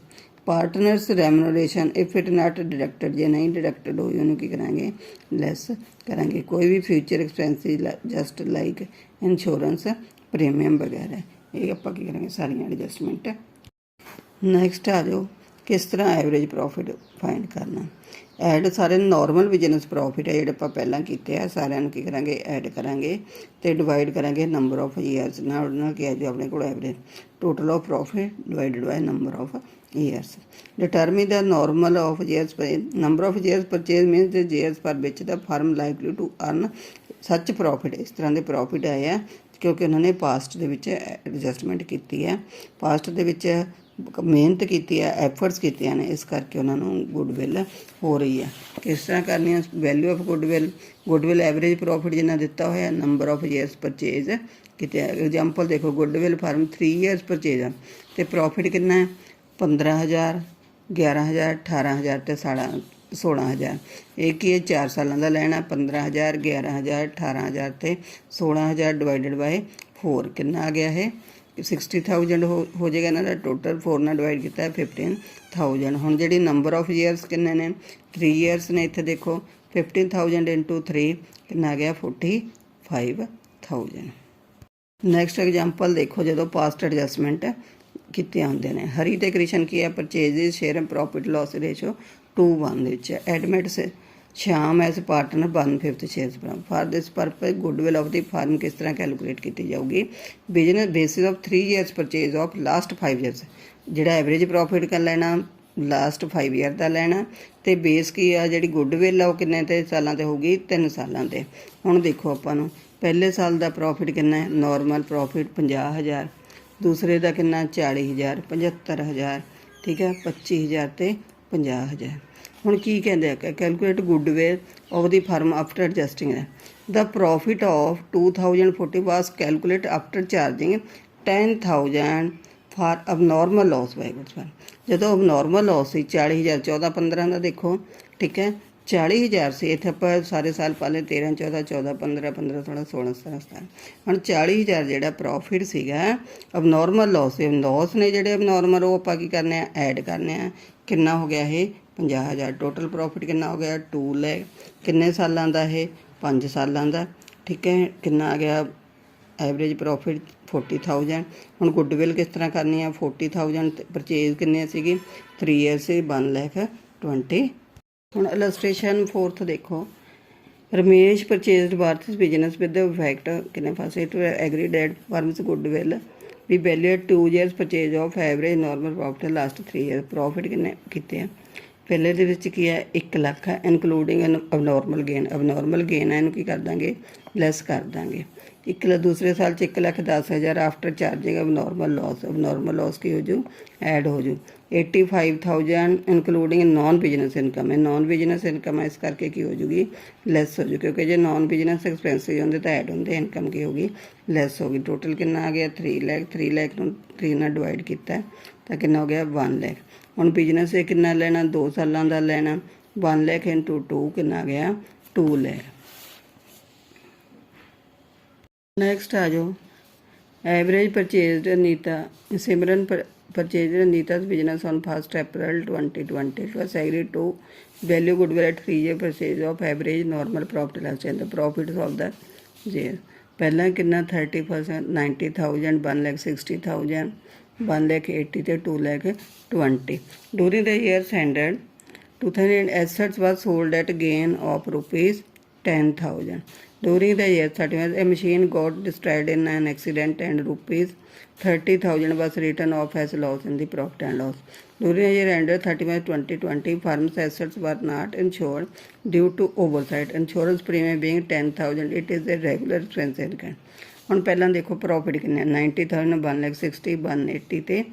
Partners remuneration if it not deducted, जे नहीं डिडक्टेड होई ਉਹਨੂੰ ਕੀ ਕਰਾਂਗੇ, ਲੈਸ ਕਰਾਂਗੇ। ਕੋਈ ਵੀ future expenses just like insurance premium ਵਗੈਰਾ, ਇਹ ਆਪਾਂ ਕੀ ਕਰਾਂਗੇ, ਸਾਰੀਆਂ ਐਡਜਸਟਮੈਂਟ। ਨੈਕਸਟ ਆ ਜਾਓ, ਕਿਸ ਤਰ੍ਹਾਂ ਐਵਰੇਜ ਪ੍ਰੋਫਿਟ ਫਾਈਂਡ ਕਰਨਾ। ਐਡ ਸਾਰੇ ਨੋਰਮਲ ਬਿਜ਼ਨਸ ਪ੍ਰੋਫਿਟ ਹੈ ਜਿਹੜੇ ਆਪਾਂ ਪਹਿਲਾਂ ਕੀਤੇ ਆ, ਸਾਰਿਆਂ ਨੂੰ ਕੀ ਕਰਾਂਗੇ, ਐਡ ਕਰਾਂਗੇ ਅਤੇ ਡਿਵਾਈਡ ਕਰਾਂਗੇ ਨੰਬਰ ਆਫ ਈਅਰਸ ਨਾਲ। ਉਹਦੇ ਨਾਲ ਕੀ ਆ ਜੋ ਆਪਣੇ ਕੋਲ average total of profit divided by number of years. Determine the normal of years per number of years purchase means the years per which the firm likely to earn such profit। ਇਸ ਤਰ੍ਹਾਂ ਦੇ profit ਆਏ ਆ ਕਿਉਂਕਿ ਉਹਨਾਂ ਨੇ past ਦੇ ਵਿੱਚ ਐਡਜਸਟਮੈਂਟ ਕੀਤੀ ਹੈ, ਪਾਸਟ ਦੇ ਵਿੱਚ ਮਿਹਨਤ ਕੀਤੀ ਹੈ, ਐਫਰਟਸ ਕੀਤੀਆਂ ਨੇ, ਇਸ ਕਰਕੇ ਉਹਨਾਂ ਨੂੰ ਗੁੱਡਵਿਲ ਹੋ ਰਹੀ ਹੈ। ਕਿਸ ਤਰ੍ਹਾਂ ਕਰਨੀ ਹੈ value of goodwill average profit ਜਿੰਨਾ ਦਿੱਤਾ ਹੋਇਆ, ਨੰਬਰ ਆਫ ਈਅਰਸ ਪਰਚੇਜ਼ ਕੀਤੇ। ਐਗਜ਼ਾਮਪਲ ਦੇਖੋ, ਗੁੱਡਵਿਲ ਫਾਰਮ 3 years ਪਰਚੇਜ਼ ਆ ਅਤੇ ਪ੍ਰੋਫਿਟ ਕਿੰਨਾ ਹੈ, 15,000, 11,000, 18,000 ਅਤੇ 16,000। ਇਹ ਕੀ ਹੈ, 4 ਸਾਲਾਂ ਦਾ ਲੈਣਾ। 15,000, 11,000, 18,000 ਅਤੇ 16,000 ਡਿਵਾਈਡਡ ਬਾਏ 4 ਕਿੰਨਾ ਆ ਗਿਆ, ਇਹ 60,000 ਹੋ ਜਾਏਗਾ ਇਹਨਾਂ ਦਾ ਟੋਟਲ। 4 ਨਾਲ ਡਿਵਾਈਡ ਕੀਤਾ 15,000। ਹੁਣ ਜਿਹੜੀ ਨੰਬਰ ਆਫ ਈਅਰਸ ਕਿੰਨੇ ਨੇ, 3 years ਨੇ। ਇੱਥੇ ਦੇਖੋ 15,000 into 3 ਕਿੰਨਾ ਆ ਗਿਆ, 45,000। ਨੈਕਸਟ ਐਗਜ਼ਾਮਪਲ ਦੇਖੋ, ਜਦੋਂ ਪਾਸਟ ਐਡਜਸਟਮੈਂਟ ਕੀਤੇ ਹੁੰਦੇ ਨੇ। ਹਰੀ ਤੇ ਕ੍ਰਿਸ਼ਨ ਕੀ ਹੈ, purchases share profit loss ratio 2:1 ਦੇ ਵਿੱਚ। Admits Sham as partner 1/5 shares for this purpose goodwill of the firm ਕਿਸ ਤਰ੍ਹਾਂ ਕੈਲਕੂਲੇਟ ਕੀਤੀ ਜਾਊਗੀ। Business basis of 3 years purchase of last 5 years। ਜਿਹੜਾ ਐਵਰੇਜ ਪ੍ਰੋਫਿਟ ਕਰ ਲੈਣਾ, ਲਾਸਟ 5 year ਦਾ ਲੈਣਾ, ਅਤੇ ਬੇਸ ਕੀ ਆ ਜਿਹੜੀ ਗੁੱਡਵਿਲ ਆ ਉਹ ਕਿੰਨੇ ਤੇ ਸਾਲਾਂ 'ਤੇ ਹੋਊਗੀ, 3 ਸਾਲਾਂ 'ਤੇ। ਹੁਣ ਦੇਖੋ ਆਪਾਂ ਨੂੰ ਪਹਿਲੇ ਸਾਲ ਦਾ ਪ੍ਰੋਫਿਟ ਕਿੰਨਾ ਹੈ, ਨੋਰਮਲ ਪ੍ਰੋਫਿਟ 50,000, ਦੂਸਰੇ ਦਾ ਕਿੰਨਾ 40,000, 75,000, ਠੀਕ ਹੈ, 25,000 ਅਤੇ 50,000। ਹੁਣ ਕੀ ਕਹਿੰਦੇ ਆ, calculate goodwill of the firm after adjusting the profit of 2040 was calculate after charging 10,000 for abnormal loss by goods. ਜਦੋਂ ਅਬਨੋਰਮਲ ਲਾਸ ਸੀ 40,000, 14-15 ਦਾ ਦੇਖੋ, ਠੀਕ ਹੈ, 40,000 ਸੀ। ਇੱਥੇ ਆਪਾਂ ਸਾਰੇ ਸਾਲ ਪਹਿਲੇ 13, 14, 14, 15, 15, 16, 16, 17, 17। ਹੁਣ 40,000 ਜਿਹੜਾ ਪ੍ਰੋਫਿਟ ਸੀਗਾ ਅਬਨੋਰਮਲ ਲਾਸ ਸੀ। ਲਾਸ ਨੇ ਜਿਹੜੇ ਅਬਨੋਰਮਲ ਉਹ ਆਪਾਂ ਕੀ ਕਰਨੇ ਆ, ਐਡ ਕਰਨੇ ਆ। ਕਿੰਨਾ ਹੋ ਗਿਆ ਇਹ, 50,000। ਟੋਟਲ ਪ੍ਰੋਫਿਟ ਕਿੰਨਾ ਹੋ ਗਿਆ, 2 ਲੱਖ। ਕਿੰਨੇ ਸਾਲਾਂ ਦਾ ਇਹ, 5 ਸਾਲਾਂ ਦਾ, ਠੀਕ ਹੈ। ਕਿੰਨਾ ਆ ਗਿਆ ਐਵਰੇਜ ਪ੍ਰੋਫਿਟ 40,000। ਹੁਣ ਗੁੱਡਵਿਲ ਕਿਸ ਤਰ੍ਹਾਂ ਕਰਨੀ ਆ, 40,000 ਪਰਚੇਜ਼ ਕਿੰਨੇ ਸੀਗੀ, 3 years ਸੀ, 1,20,000। ਹੁਣ ਇਲਸਟ੍ਰੇਸ਼ਨ 4th ਦੇਖੋ, Ramesh purchased worth business with effect ਕਿੰਨੇ ਫਾਸੇ to agree that firms goodwill be value 2 years purchase of average normal profit last 3 years। Profit ਕਿੰਨੇ ਕੀਤੇ ਆ, ਪਹਿਲੇ ਦੇ ਵਿੱਚ ਕੀ ਹੈ, 1 ਲੱਖ ਹੈ, ਇਨਕਲੂਡਿੰਗ ਅਬਨੋਰਮਲ ਗੇਨ। ਅਬਨੋਰਮਲ ਗੇਨ ਹੈ, ਇਹਨੂੰ ਕੀ ਕਰ ਦਾਂਗੇ, ਲੈਸ ਕਰ ਦਾਂਗੇ। ਦੂਸਰੇ ਸਾਲ 'ਚ 1,10,000 ਆਫਟਰ ਚਾਰਜਿੰਗ ਅਬਨੋਰਮਲ ਲਾਸ। ਅਬਨੋਰਮਲ ਲਾਸ ਕੀ ਹੋ ਜੂ, ਐਡ ਹੋ ਜੂ। 85,000 ਇਨਕਲੂਡਿੰਗ ਨੋਨ ਬਿਜ਼ਨਸ ਇਨਕਮ ਹੈ, ਨੋਨ ਬਿਜ਼ਨਸ ਇਨਕਮ ਹੈ, ਇਸ ਕਰਕੇ ਕੀ ਹੋ ਜੂਗੀ, ਲੈਸ ਹੋ ਜੂ। ਕਿਉਂਕਿ ਜੇ ਨੋਨ ਬਿਜ਼ਨਸ ਐਕਸਪੈਂਸਿਸ ਹੁੰਦੇ ਤਾਂ ਐਡ ਹੁੰਦੇ, ਇਨਕਮ ਕੀ ਹੋਗੀ, ਲੈਸ ਹੋ ਗਈ। ਟੋਟਲ ਕਿੰਨਾ ਆ ਗਿਆ, 3 ਲੱਖ। 3 ਲੱਖ ਨੂੰ 3 ਨਾਲ ਡਿਵਾਈਡ ਕੀਤਾ ਤਾਂ ਕਿੰਨਾ ਹੋ ਗਿਆ, 1 ਲੱਖ। ਹੁਣ ਬਿਜ਼ਨਸ ਇਹ ਕਿੰਨਾ ਲੈਣਾ, 2 ਸਾਲਾਂ ਦਾ ਲੈਣਾ। 1 ਲੱਖ into 2 ਕਿੰਨਾ ਆ ਗਿਆ, 2 ਲੱਖ। ਨੈਕਸਟ ਆ ਜਾਓ, average ਪਰਚੇਜ਼ਡ Nita Simran purchased Anita's business on 1st April 2020. It was agreed to value goodwill at 3 year purchase of average normal profit last year. The profits of the year. ਪਹਿਲਾਂ ਕਿੰਨਾ 30%, 90,000, 1,60,000, 1,80,000 ਤੇ 2,20,000. During the years ended 2000, assets was sold at gain of rupees 10,000. During the year 31, a machine got destroyed in an accident and rupees 30,000 was written off as loss in the profit and loss. During the year ended 31, 2020, firm's assets were not insured due to oversight. Insurance premium being 10,000, it is a regular expense income. ਹੁਣ ਪਹਿਲਾਂ ਦੇਖੋ profit ਕਿੰਨੇ 90,000, 1,60,000, 180 ਤੇ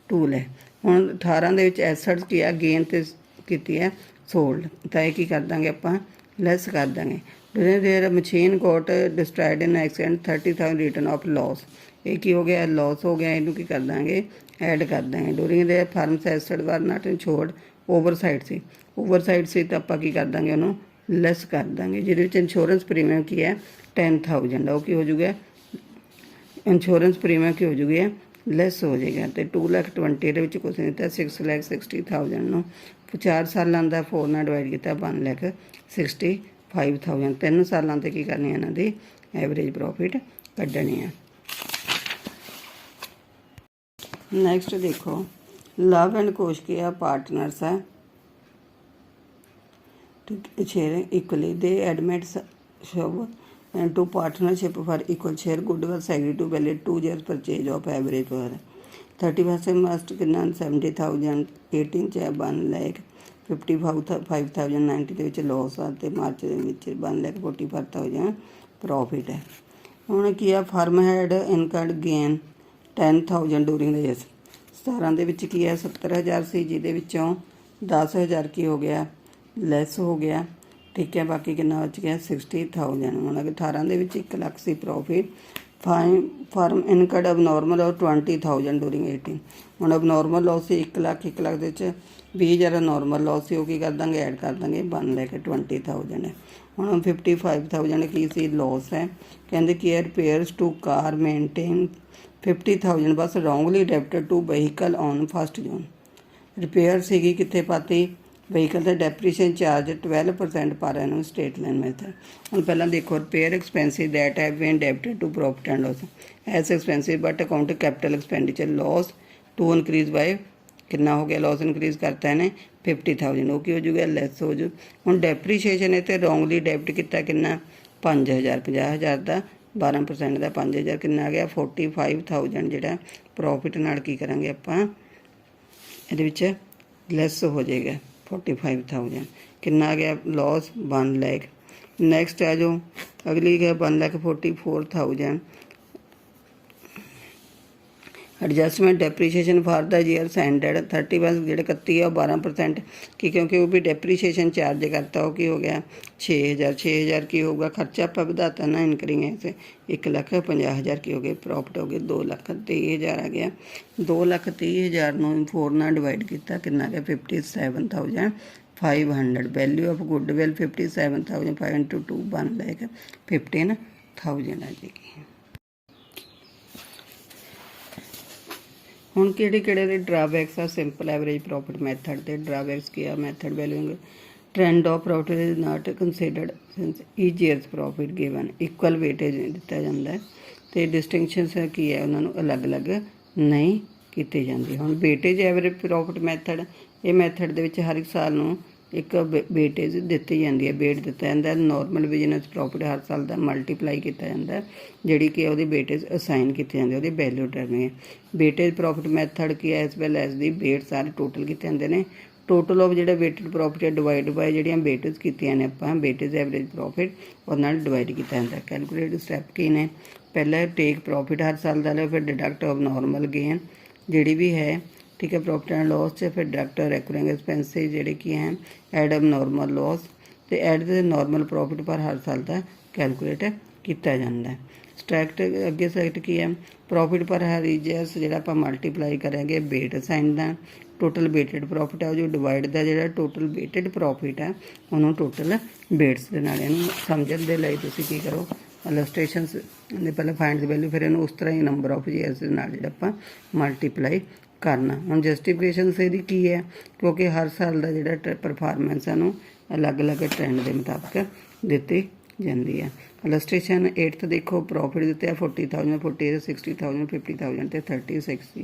2 ਲੱਖ। ਹੁਣ 18 ਦੇ ਵਿੱਚ ਐਸਟਸ ਕੀ ਆ, gain ਤੇ ਕੀਤੀ ਹੈ ਸੋਲਡ, ਤਾਂ ਇਹ ਕੀ ਕਰ ਦਾਂਗੇ ਆਪਾਂ, ਲੈਸ ਕਰ ਦਾਂਗੇ। During the year machine got destroyed in accident 30,000 return of loss. ਇਹ ਕੀ ਹੋ ਗਿਆ, ਲਾਸ ਹੋ ਗਿਆ, ਇਹਨੂੰ ਕੀ ਕਰ ਦਾਂਗੇ, ਐਡ ਕਰ ਦਾਂਗੇ। ਡੂਰਿੰਗ ਦੇਅਰ ਫਰਮਸ ਐਸਟਸ ਵਰ ਨਾਟ ਇੰਸ਼ੋਰਡ, ਓਵਰਸਾਈਟ ਸੀ, ਓਵਰਸਾਈਟ ਸੀ ਤਾਂ ਆਪਾਂ ਕੀ ਕਰ ਦਾਂਗੇ, ਉਹਨੂੰ ਲੈਸ ਕਰ ਦਾਂਗੇ। ਜਿਹਦੇ ਵਿੱਚ ਇੰਸ਼ੋਰੈਂਸ ਪ੍ਰੀਮੀਅਮ ਕੀ ਹੈ 10,000 ਉਹ ਕੀ ਹੋ ਜੂਗਾ, ਇੰਸ਼ੋਰੈਂਸ ਪ੍ਰੀਮੀਅਮ ਕੀ ਹੋ ਜੂਗੀ ਹੈ ਲੈਸ ਹੋ ਜਾਏਗਾ। ਤੇ 2,20,000 ਦੇ ਵਿੱਚ ਕੁਛ ਨਹੀਂ ਦਿੱਤਾ, 6,60,000 ਨੂੰ 4 ਸਾਲਾਂ ਦਾ 4 ਨਾਲ ਡਿਵਾਈਡ ਕੀਤਾ 1,65,000। 3 ਸਾਲਾਂ ਤੇ ਕੀ ਕਰਨੀ ਇਹਨਾਂ ਦੀ ਐਵਰੇਜ ਪ੍ਰੋਫਿਟ ਕੱਢਣੀ ਹੈ। ਨੈਕਸਟ ਦੇਖੋ, ਲਵ ਐਂਡ ਕੋਸ਼ਕੀਆ ਪਾਰਟਨਰਸ ਹੈ, share equally. They admit shove into partnership for equal share. Goodwill agreed to valid 2 years purchase of average for 30% must कितना 70,000, 18 ਚ 1,55,000, 90 ਦੇ ਵਿੱਚ ਲੋਸ ਆ ਤੇ ਮਾਰਚ ਦੇ ਵਿੱਚ 1,44,000 ਪ੍ਰੋਫਿਟ ਹੈ। ਹੁਣ ਕੀ ਆ, firm had incurred gain 10,000 during the year. 17 ਦੇ ਵਿੱਚ ਕੀ ਹੈ 70,000 ਸੀ, ਜਿਹਦੇ ਵਿੱਚੋਂ 10,000 ਕੀ ਹੋ ਗਿਆ ਲੈਸ ਹੋ ਗਿਆ, ਠੀਕ ਹੈ। ਬਾਕੀ ਕਿੰਨਾ ਬਚ ਗਿਆ 60,000। ਹੁਣ ਅਗਰ 18 ਦੇ ਵਿੱਚ 1 ਲੱਖ ਸੀ ਪ੍ਰੋਫਿਟ, ਫਰਮ ਇਨਕਰਡ ਅਬਨੋਰਮਲ ਔਰ 20,000 ਡੂਰਿੰਗ 18। ਹੁਣ ਅਬਨੋਰਮਲ ਲੋਸ ਸੀ 1 ਲੱਖ, 1 ਲੱਖ ਦੇ ਵਿੱਚ 20,000 ਨੋਰਮਲ ਲੋਸ ਸੀ, ਉਹ ਕੀ ਕਰ ਦਾਂਗੇ ਐਡ ਕਰ ਦਾਂਗੇ 1,20,000 ਹੈ। ਹੁਣ 55,000 ਕੀ ਸੀ ਲੋਸ ਹੈ, ਕਹਿੰਦੇ ਕਿ repairs to car maintain 50,000 was wrongly debited to vehicle on 1 June. Repair ਸੀਗੀ ਕਿੱਥੇ ਪਾਤੀ ਵਹੀਕਲ ਦਾ ਡੈਪਰੀਸ਼ੀਏਸ਼ਨ ਚਾਰਜ 12% ਪਰ ਐਨਮ ਸਟੇਟ ਲਾਈਨ ਮੈਥਡ। ਹੁਣ ਪਹਿਲਾਂ ਦੇਖੋ, repair expenses that have been debited to profit and loss as expenses but account capital expenditure loss to increase by ਕਿੰਨਾ ਹੋ ਗਿਆ ਲੋਸ ਇਨਕਰੀਜ਼ ਕਰਤਾ ਇਹਨੇ 50,000, ਉਹ ਕੀ ਹੋ ਜੂਗਾ ਲੈਸ ਹੋ ਜੂ। ਹੁਣ ਡੈਪਰੀਸ਼ੀਏਸ਼ਨ ਇਹ ਤੇ ਰੋਂਗਲੀ ਡੈਬਿਟ ਕੀਤਾ ਕਿੰਨਾ 5,000, 50,000 ਦਾ 12% ਦਾ 5,000 ਕਿੰਨਾ ਆ ਗਿਆ 45,000 ਜਿਹੜਾ ਪ੍ਰੋਫਿਟ ਨਾਲ ਕੀ ਕਰਾਂਗੇ ਆਪਾਂ ਇਹਦੇ ਵਿੱਚ ਲੈਸ ਹੋ ਜਾਏਗਾ 45,000 ਕਿੰਨਾ ਆ ਗਿਆ ਲੋਸ 1 ਲੱਖ। ਨੈਕਸਟ ਆ ਜੋ ਅਗਲੀ ਹੈ 1,44,000 adjustment depreciation for the year ended 31 ਜਿਹੜੇ 31 ਆ ਉਹ 12% ਕੀ, ਕਿਉਂਕਿ ਉਹ ਵੀ ਡੈਪਰੀਸ਼ੀਏਸ਼ਨ ਚਾਰਜ ਕਰਤਾ, ਉਹ ਕੀ ਹੋ ਗਿਆ 6,000। 6,000 ਕੀ ਹੋਊਗਾ ਖਰਚਾ ਆਪਾਂ ਵਧਾਤਾ ਨਾ ਇਨਕਰੀਜ਼ 1,50,000 ਕੀ ਹੋ ਗਏ ਪ੍ਰੋਫਿਟ ਹੋ ਗਏ 2,30,000 ਆ ਗਿਆ। 2,30,000 ਨੂੰ 4 ਨਾਲ ਡਿਵਾਈਡ ਕੀਤਾ ਕਿੰਨਾ ਗਿਆ 57,500। ਵੈਲਿਊ ਆਫ ਗੁੱਡਵਿਲ 57,500 into 2 1,15,000 ਆ ਜਾਏਗੀ। ਹੁਣ ਕਿਹੜੇ ਦੇ ਡਰਾਬੈਕਸ ਆ ਸਿੰਪਲ ਐਵਰੇਜ ਪ੍ਰੋਫਿਟ ਮੈਥਡ ਦੇ। ਡਰਾਬੈਕਸ ਕੀ ਆ, method valuing trend of profit is not considered since each years profit given equal weightage ਦਿੱਤਾ ਜਾਂਦਾ ਹੈ ਤੇ ਡਿਸਟਿੰਕਸ਼ਨਸ ਕੀ ਹੈ ਉਹਨਾਂ ਨੂੰ ਅਲੱਗ-ਅਲੱਗ ਨਹੀਂ ਕੀਤੀ ਜਾਂਦੀ। ਹੁਣ ਵੇਟੇਜ ਐਵਰੇਜ ਪ੍ਰੋਫਿਟ ਮੈਥਡ, ਇਹ ਮੈਥਡ ਦੇ ਵਿੱਚ ਹਰ ਇੱਕ ਸਾਲ ਨੂੰ ਇੱਕ ਵੇਟੇਜ ਦਿੱਤੀ ਜਾਂਦੀ ਹੈ, ਵੇਟ ਦਿੱਤਾ ਜਾਂਦਾ। ਨੋਰਮਲ ਬਿਜ਼ਨਸ ਪ੍ਰੋਫਿਟ ਹਰ ਸਾਲ ਦਾ ਮਲਟੀਪਲਾਈ ਕੀਤਾ ਜਾਂਦਾ, ਜਿਹੜੀ ਕਿ ਉਹਦੀ ਵੇਟੇਜ ਅਸਾਈਨ ਕੀਤੀ ਜਾਂਦੀ, ਉਹਦੀ ਵੈਲਿਊ ਟਰਮਿੰਗ ਹੈ। ਵੇਟੇਜ ਪ੍ਰੋਫਿਟ ਮੈਥਡ ਕੀ ਹੈ, ਐਸ ਵੈਲ ਐਸ ਦੀ ਵੇਟ ਸਾਰੇ ਟੋਟਲ ਕੀਤੇ ਜਾਂਦੇ ਨੇ। ਟੋਟਲ ਆਫ ਜਿਹੜਾ ਵੇਟਡ ਪ੍ਰੋਫਿਟ ਹੈ ਡਿਵਾਈਡ ਬਾਏ ਜਿਹੜੀਆਂ ਵੇਟੇਜ ਕੀਤੀਆਂ ਨੇ ਆਪਾਂ ਵੇਟੇਜ ਐਵਰੇਜ ਪ੍ਰੋਫਿਟ ਉਹਦੇ ਨਾਲ ਡਿਵਾਈਡ ਕੀਤਾ ਜਾਂਦਾ। ਕੈਲਕੂਲੇਟ ਸਟੈਪ ਕੀ ਨੇ, ਪਹਿਲਾਂ ਟੇਕ ਪ੍ਰੋਫਿਟ ਹਰ ਸਾਲ ਦਾ ਲਿਓ, ਫਿਰ ਡਿਡਕਟ ਆਫ ਨੋਰਮਲ ਗੇਨ ਜਿਹੜੀ ਵੀ ਹੈ, ठीक है, प्रॉफिट एंड लॉस से फिर डायरेक्ट रेकरिंग एक्सपेंसिस ਜਿਹੜੇ ਕੀ ਹੈ ਐਡ ਅਬ ਨੋਰਮਲ ਲੋਸ ਤੇ ਐਡ ਦੇ ਨੋਰਮਲ ਪ੍ਰੋਫਿਟ ਪਰ ਹਰ ਸਾਲ ਦਾ ਕੈਲਕੂਲੇਟ ਕੀਤਾ ਜਾਂਦਾ ਹੈ। ਸਟ੍ਰੈਕਟ ਅੱਗੇ ਸੈਕਟ ਕੀ ਹੈ ਪ੍ਰੋਫਿਟ ਪਰ ਹਰ ਈਜਸ ਜਿਹੜਾ ਆਪਾਂ ਮਲਟੀਪਲਾਈ ਕਰਾਂਗੇ ਵੇਟ ਸਾਈਨ ਦਾ ਟੋਟਲ ਵੇਟਡ ਪ੍ਰੋਫਿਟ ਹੈ, ਉਹ ਜੋ ਡਿਵਾਈਡ ਦਾ ਜਿਹੜਾ ਟੋਟਲ ਵੇਟਡ ਪ੍ਰੋਫਿਟ ਹੈ ਉਹਨੂੰ ਟੋਟਲ ਵੇਟਸ ਦੇ ਨਾਲ ਇਹਨੂੰ ਸਮਝਣ ਦੇ ਲਈ ਤੁਸੀਂ ਕੀ ਕਰੋ ਇਲਸਟ੍ਰੇਸ਼ਨਸ ਦੇ ਪਹਿਲਾਂ ਫਾਈਂਡ ਦੀ ਵੈਲਿਊ ਫਿਰ ਇਹਨੂੰ ਉਸ ਤਰ੍ਹਾਂ ਹੀ ਨੰਬਰ ਆਫ ਈਅਰਸ ਦੇ ਨਾਲ ਜਿਹੜਾ ਆਪਾਂ ਮਲਟੀਪਲਾਈ ਕਰਨਾ। ਹੁਣ ਜਸਟੀਫਿਕੇਸ਼ਨ ਇਹਦੀ ਕੀ ਹੈ ਕਿਉਂਕਿ ਹਰ ਸਾਲ ਦਾ ਜਿਹੜਾ ਪਰਫਾਰਮੈਂਸ ਹੈ ਨੂੰ ਅਲੱਗ-ਅਲੱਗ ਟ੍ਰੈਂਡ ਦੇ ਮੁਤਾਬਕ ਦਿੱਤੀ ਜਾਂਦੀ ਹੈ। ਇਲਸਟ੍ਰੇਸ਼ਨ 8th ਦੇਖੋ ਪ੍ਰੋਫਿਟ ਦਿੱਤੇ ਆ 40,000 40 60,000 50,000 ਤੇ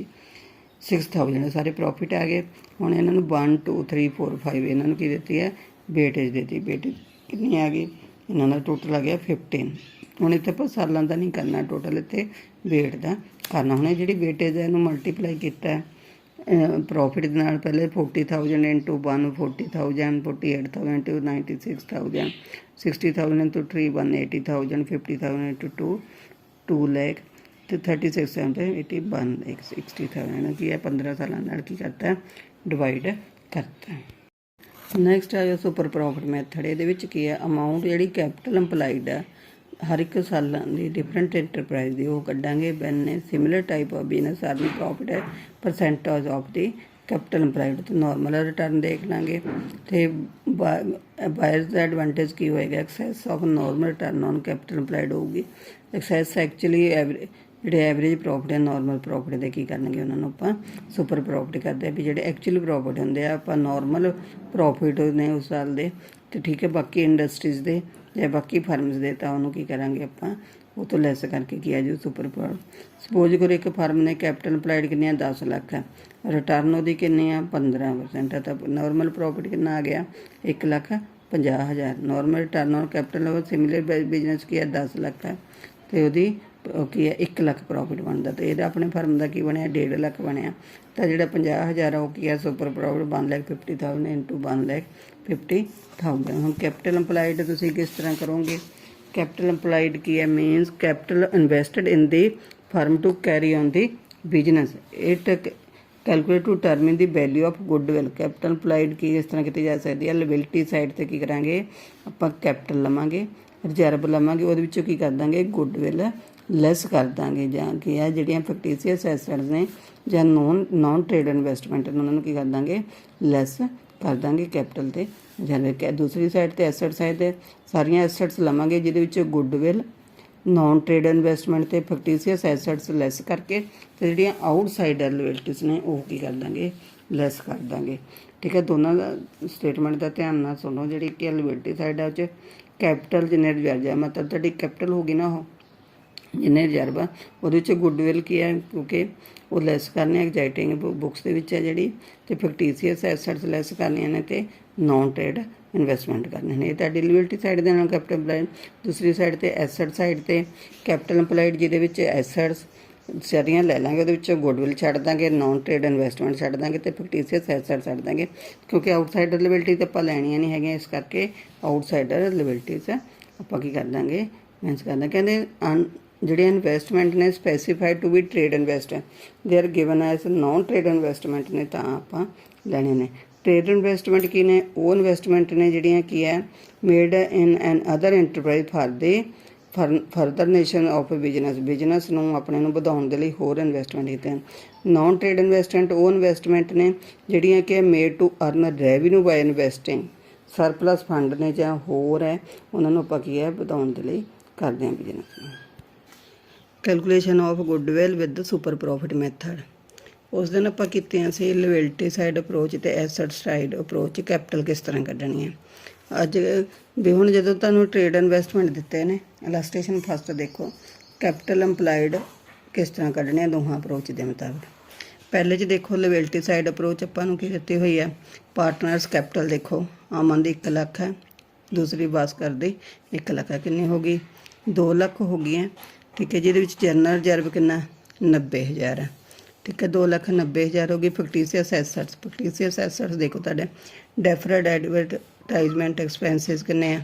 36,000 ਸਾਰੇ ਪ੍ਰੋਫਿਟ ਆ ਗਏ। ਹੁਣ ਇਹਨਾਂ ਨੂੰ 1 2 3 4 5 ਇਹਨਾਂ ਨੂੰ ਕੀ ਦਿੱਤੀ ਹੈ ਵੇਟੇਜ ਦਿੱਤੀ। ਵੇਟੇਜ ਕਿੰਨੀ ਆ ਗਈ ਇਹਨਾਂ ਦਾ ਟੋਟਲ ਆ ਗਿਆ 15। ਹੁਣ ਇੱਥੇ ਆਪਾਂ ਸਾਲਾਂ ਦਾ ਨਹੀਂ ਕਰਨਾ, ਟੋਟਲ ਇੱਥੇ ਵੇਟ ਦਾ ਕਰਨਾ। ਹੁਣ ਜਿਹੜੀ ਵੇਟੇਜ ਹੈ ਇਹਨੂੰ ਮਲਟੀਪਲਾਈ ਕੀਤਾ ਪ੍ਰੋਫਿਟ ਦੇ ਨਾਲ ਪਹਿਲੇ 40,000 into 1 40,000 48,000 into 96,000 60,000 into 3 180,000 50,000 into 2 lakh ਤੇ 36,000 ਤੇ 81 ਲੱਖ 60,000 ਕੀ ਹੈ 15 ਸਾਲਾਂ ਨਾਲ ਕੀ ਕਰਤਾ ਡਿਵਾਈਡ ਕਰਤਾ। ਨੈਕਸਟ ਆ ਸੁਪਰ ਪ੍ਰੋਫਿਟ ਮੈਥਡ। ਇਹਦੇ ਵਿੱਚ ਕੀ ਹੈ ਅਮਾਊਂਟ ਜਿਹੜੀ ਕੈਪੀਟਲ ਇੰਪਲਾਈਡ ਆ ਹਰ ਇੱਕ ਸਾਲਾਂ ਦੀ ਡਿਫਰੈਂਟ ਐਂਟਰਪ੍ਰਾਈਜ਼ ਦੀ ਉਹ ਕੱਢਾਂਗੇ। When similar type of business ਆਰਮੀ ਪ੍ਰੋਫਿਟ ਹੈ percentage of the capital employed ਤੇ ਨੋਰਮਲ ਰਿਟਰਨ ਦੇਖ ਲਾਂਗੇ ਤੇ ਬਾਇਰਸ ਦਾ ਐਡਵਾਂਟੇਜ ਕੀ ਹੋਏਗਾ excess of normal return on capital employed ਹੋਊਗੀ। ਐਕਸੈਸ ਐਕਚੁਅਲੀ ਜਿਹੜੇ ਐਵਰੇਜ ਪ੍ਰੋਫਿਟ ਹੈ ਨਾਰਮਲ ਪ੍ਰੋਫਿਟ ਦੇ ਕੀ ਕਰਨਗੇ ਉਹਨਾਂ ਨੂੰ ਆਪਾਂ ਸੁਪਰ ਪ੍ਰੋਫਿਟ ਕਰਦੇ ਆ। ਵੀ ਜਿਹੜੇ ਐਕਚੁਅਲ ਪ੍ਰੋਫਿਟ ਹੁੰਦੇ ਆ ਆਪਾਂ ਨਾਰਮਲ ਪ੍ਰੋਫਿਟ ਨੇ ਉਸ ਸਾਲ ਦੇ ਤੇ ਠੀਕ ਹੈ, ਬਾਕੀ ਇੰਡਸਟਰੀਜ਼ ਦੇ ਜਾਂ ਬਾਕੀ ਫਰਮਸ ਦੇ ਤਾਂ ਉਹਨੂੰ ਕੀ ਕਰਾਂਗੇ ਆਪਾਂ ਉਹ ਤੋਂ ਲੈਸ ਕਰਕੇ ਕੀ ਆ ਜੂ ਸੁਪਰ ਪ੍ਰੋਫਿਟ। ਸਪੋਜ਼ ਕਰੋ ਇੱਕ ਫਰਮ ਨੇ ਕੈਪੀਟਲ ਇੰਪਲਾਈਡ ਕਿੰਨੀ ਆ 10 ਲੱਖ ਹੈ, ਰਿਟਰਨ ਉਹਦੀ ਕਿੰਨੀ ਆ 15% ਹੈ, ਤਾਂ ਨਾਰਮਲ ਪ੍ਰੋਫਿਟ ਕਿੰਨਾ ਆ ਗਿਆ 1,50,000। Normal return on capital similar business ਕੀ ਹੈ 10 ਲੱਖ ਹੈ ਤੇ ਉਹਦੀ ਕੀ ਹੈ 1 ਲੱਖ ਪ੍ਰੋਫਿਟ ਬਣਦਾ। ਤੇ ਇਹਦਾ ਆਪਣੇ ਫਰਮ ਦਾ ਕੀ ਬਣਿਆ 1.5 ਲੱਖ ਬਣਿਆ। ਤਾਂ ਜਿਹੜਾ 50,000 ਆ ਉਹ ਕੀ ਹੈ ਸੁਪਰ ਪ੍ਰੋਫਿਟ 1,50,000 ਇੰਟੂ 1,50,000। ਹੁਣ ਕੈਪੀਟਲ ਇੰਪਲਾਈਡ ਤੁਸੀਂ ਕਿਸ ਤਰ੍ਹਾਂ ਕਰੋਗੇ? ਕੈਪੀਟਲ ਇੰਪਲਾਈਡ ਕੀ ਹੈ means capital invested in the firm to carry on the business. It calculate to determine the value of goodwill. Capital employed ਕੀ ਇਸ ਤਰ੍ਹਾਂ ਕੀਤੀ ਜਾ ਸਕਦੀ ਹੈ? ਲਾਇਬਿਲਿਟੀ ਸਾਈਡ 'ਤੇ ਕੀ ਕਰਾਂਗੇ ਆਪਾਂ ਕੈਪੀਟਲ ਲਵਾਂਗੇ, ਰਿਜ਼ਰਵ ਲਵਾਂਗੇ, ਉਹਦੇ ਵਿੱਚੋਂ ਕੀ ਕਰ ਦਾਂਗੇ ਗੁੱਡਵਿਲ ਲੈਸ ਕਰ ਦਾਂਗੇ, ਜਾਂ ਕੀ ਆ ਜਿਹੜੀਆਂ ਫਿਕਟੀਸੀਅਸ ਐਸੈਟਸ ਨੇ ਜਾਂ ਨੌਨ ਟ੍ਰੇਡ ਇਨਵੈਸਟਮੈਂਟ ਉਹਨਾਂ ਨੂੰ ਕੀ ਕਰ ਦਾਂਗੇ ਲੈਸ ਕਰ ਦਾਂਗੇ ਕੈਪੀਟਲ ਤੇ ਰਿਜ਼ਰਵ। ਦੂਸਰੀ ਸਾਈਡ 'ਤੇ ਐਸੈਟ ਸਾਈਡ 'ਤੇ ਸਾਰੀਆਂ ਐਸੈਟਸ ਲਵਾਂਗੇ ਜਿਹਦੇ ਵਿੱਚ ਗੁੱਡਵਿਲ ਨੌਨ ਟ੍ਰੇਡ ਇਨਵੈਸਟਮੈਂਟ ਤੇ ਫਿਕਟੀਸੀਅਸ ਐਸੈਟਸ ਲੈਸ ਕਰਕੇ ਤੇ ਜਿਹੜੀਆਂ ਆਊਟਸਾਈਡਰ ਲਾਇਬਿਲਿਟੀਜ਼ ਨੇ ਉਹ ਕੀ ਕਰ ਦਾਂਗੇ ਲੈਸ ਕਰ ਦਾਂਗੇ। ਠੀਕ ਹੈ, ਦੋਨਾਂ ਦਾ ਸਟੇਟਮੈਂਟ ਦਾ ਧਿਆਨ ਨਾਲ ਸੁਣੋ। ਜਿਹੜੀ ਕਿ ਲਾਇਬਿਲਿਟੀ ਸਾਈਡ ਆ ਉਹ 'ਚ ਕੈਪੀਟਲ ਜਿੰਨੇ ਰਿਜ਼ਰਵ ਆ ਮਤਲਬ ਤੁਹਾਡੀ ਕੈਪੀਟਲ ਹੋ ਗਈ ਨਾ ਉਹ ਜਿੰਨੇ ਰਿਜ਼ਰਵ ਆ ਉਹਦੇ ਵਿੱਚ ਗੁੱਡਵਿਲ ਕੀ ਹੈ ਕਿਉਂਕਿ ਉਹ ਲੈਸ ਕਰਨੇ ਐਗਜ਼ਾਈਟਿੰਗ ਬੁੱਕਸ ਦੇ ਵਿੱਚ ਹੈ ਜਿਹੜੀ, ਤੇ ਫਿਕਟੀਸੀਅਸ ਐਸੈਟਸ ਲੈਸ ਕਰਨੀਆਂ ਨੇ ਤੇ ਨੌਨ ਟ੍ਰੇਡ ਇਨਵੈਸਟਮੈਂਟ ਕਰਨੇ ਨੇ। ਇਹ ਤੁਹਾਡੀ ਲਾਇਬਿਲਿਟੀ ਸਾਈਡ ਦੇ ਨਾਲ ਕੈਪੀਟਲ ਇੰਪਲਾਈਡ। ਦੂਸਰੀ ਸਾਈਡ 'ਤੇ ਐਸੈਟ ਸਾਈਡ 'ਤੇ ਕੈਪੀਟਲ ਇੰਪਲਾਈਡ ਜਿਹਦੇ ਵਿੱਚ ਐਸੈਟਸ ਸਾਰੀਆਂ ਲੈ ਲਾਂਗੇ, ਉਹਦੇ ਵਿੱਚੋਂ ਗੁੱਡਵਿਲ ਛੱਡ ਦਾਂਗੇ, ਨੌਨ ਟ੍ਰੇਡ ਇਨਵੈਸਟਮੈਂਟ ਛੱਡ ਦਾਂਗੇ ਤੇ ਫਿਕਟੀਸੀਅਸ ਐਸੈਟ ਛੱਡ ਦਾਂਗੇ ਕਿਉਂਕਿ ਆਊਟਸਾਈਡਰ ਲਾਇਬਿਲਿਟੀ ਤਾਂ ਆਪਾਂ ਲੈਣੀਆਂ ਨਹੀਂ ਹੈਗੀਆਂ, ਇਸ ਕਰਕੇ ਆਊਟਸਾਈਡਰ ਲਾਇਬਿਲਿਟੀਜ਼ ਆਪਾਂ ਕੀ ਕਰ ਦਾਂਗੇ ਮੀਨਸ ਕਰਦਾ। ਕਹਿੰਦੇ ਜਿਹੜੇ ਇਨਵੈਸਟਮੈਂਟ ਨੇ specified to be trade invest ਦੇ are given as non trade investment ਨੇ ਤਾਂ ਆਪਾਂ ਲੈਣੇ ਨੇ। ਟ੍ਰੇਡ ਇਨਵੈਸਟਮੈਂਟ ਕੀ ਨੇ? ਉਹ ਇਨਵੈਸਟਮੈਂਟ ਨੇ ਜਿਹੜੀਆਂ ਕੀ ਹੈ made in another enterprise for the further nation of business ਨੂੰ ਆਪਣੇ ਨੂੰ ਵਧਾਉਣ ਦੇ ਲਈ ਹੋਰ ਇਨਵੈਸਟਮੈਂਟ ਕੀਤੇ ਹਨ। ਨੌਨ ਟ੍ਰੇਡ ਇਨਵੈਸਟਮੈਂਟ ਉਹ ਇਨਵੈਸਟਮੈਂਟ ਨੇ ਜਿਹੜੀਆਂ ਕਿ made to earn revenue by investing surplus fund ਨੇ ਜਾਂ ਹੋਰ ਹੈ ਉਹਨਾਂ ਨੂੰ ਆਪਾਂ ਕੀ ਹੈ ਵਧਾਉਣ ਦੇ ਲਈ ਕਰਦੇ ਹਾਂ ਬਿਜ਼ਨਸ ਨੂੰ। Calculation of goodwill with super profit method. ਉਸ ਦਿਨ ਆਪਾਂ ਕੀਤੀਆਂ ਸੀ ਲਾਇਬਿਲਿਟੀ ਸਾਈਡ ਅਪਰੋਚ ਤੇ ਐਸੈਟ ਸਾਈਡ ਅਪਰੋਚ ਕੈਪੀਟਲ ਕਿਸ ਤਰ੍ਹਾਂ ਕੱਢਣੀ ਹੈ। ਅੱਜ ਵੀ ਹੁਣ ਜਦੋਂ ਤੁਹਾਨੂੰ ਟ੍ਰੇਡ ਇਨਵੈਸਟਮੈਂਟ ਦਿੱਤੇ ਨੇ ਇਲਸਟ੍ਰੇਸ਼ਨ ਫਸਟ ਦੇਖੋ ਕੈਪੀਟਲ ਇੰਪਲਾਈਡ ਕਿਸ ਤਰ੍ਹਾਂ ਕੱਢਣੇ ਆ ਦੋਹਾਂ ਅਪਰੋਚ ਦੇ ਮੁਤਾਬਿਕ। ਪਹਿਲੇ 'ਚ ਦੇਖੋ ਲਾਇਬਿਲਿਟੀ ਸਾਈਡ ਅਪਰੋਚ ਆਪਾਂ ਨੂੰ ਕੀ ਦਿੱਤੀ ਹੋਈ ਹੈ ਪਾਰਟਨਰਸ ਕੈਪੀਟਲ ਦੇਖੋ ਅਮਨ ਦੀ 1 ਲੱਖ ਹੈ, ਦੂਸਰੀ ਭਾਸਕਰ ਦੀ 1 ਲੱਖ ਹੈ, ਕਿੰਨੀ ਹੋ ਗਈ 2 ਲੱਖ ਹੋ ਗਈਆਂ। ਠੀਕ ਹੈ, ਜਿਹਦੇ ਵਿੱਚ ਜਨਰਲ ਰਿਜ਼ਰਵ ਕਿੰਨਾ 90,000 ਹੈ। ਠੀਕ ਹੈ, 2,90,000 ਹੋ ਗਈ। ਫਿਕਟੀਸੀਅਸ ਐਸੈਟਸ ਦੇਖੋ ਤੁਹਾਡੇ ਡੈਫਰਡ ਐਡਵਰਟਾਈਜ਼ਮੈਂਟ ਐਕਸਪੈਂਸਿਸ ਕਿੰਨੇ ਆ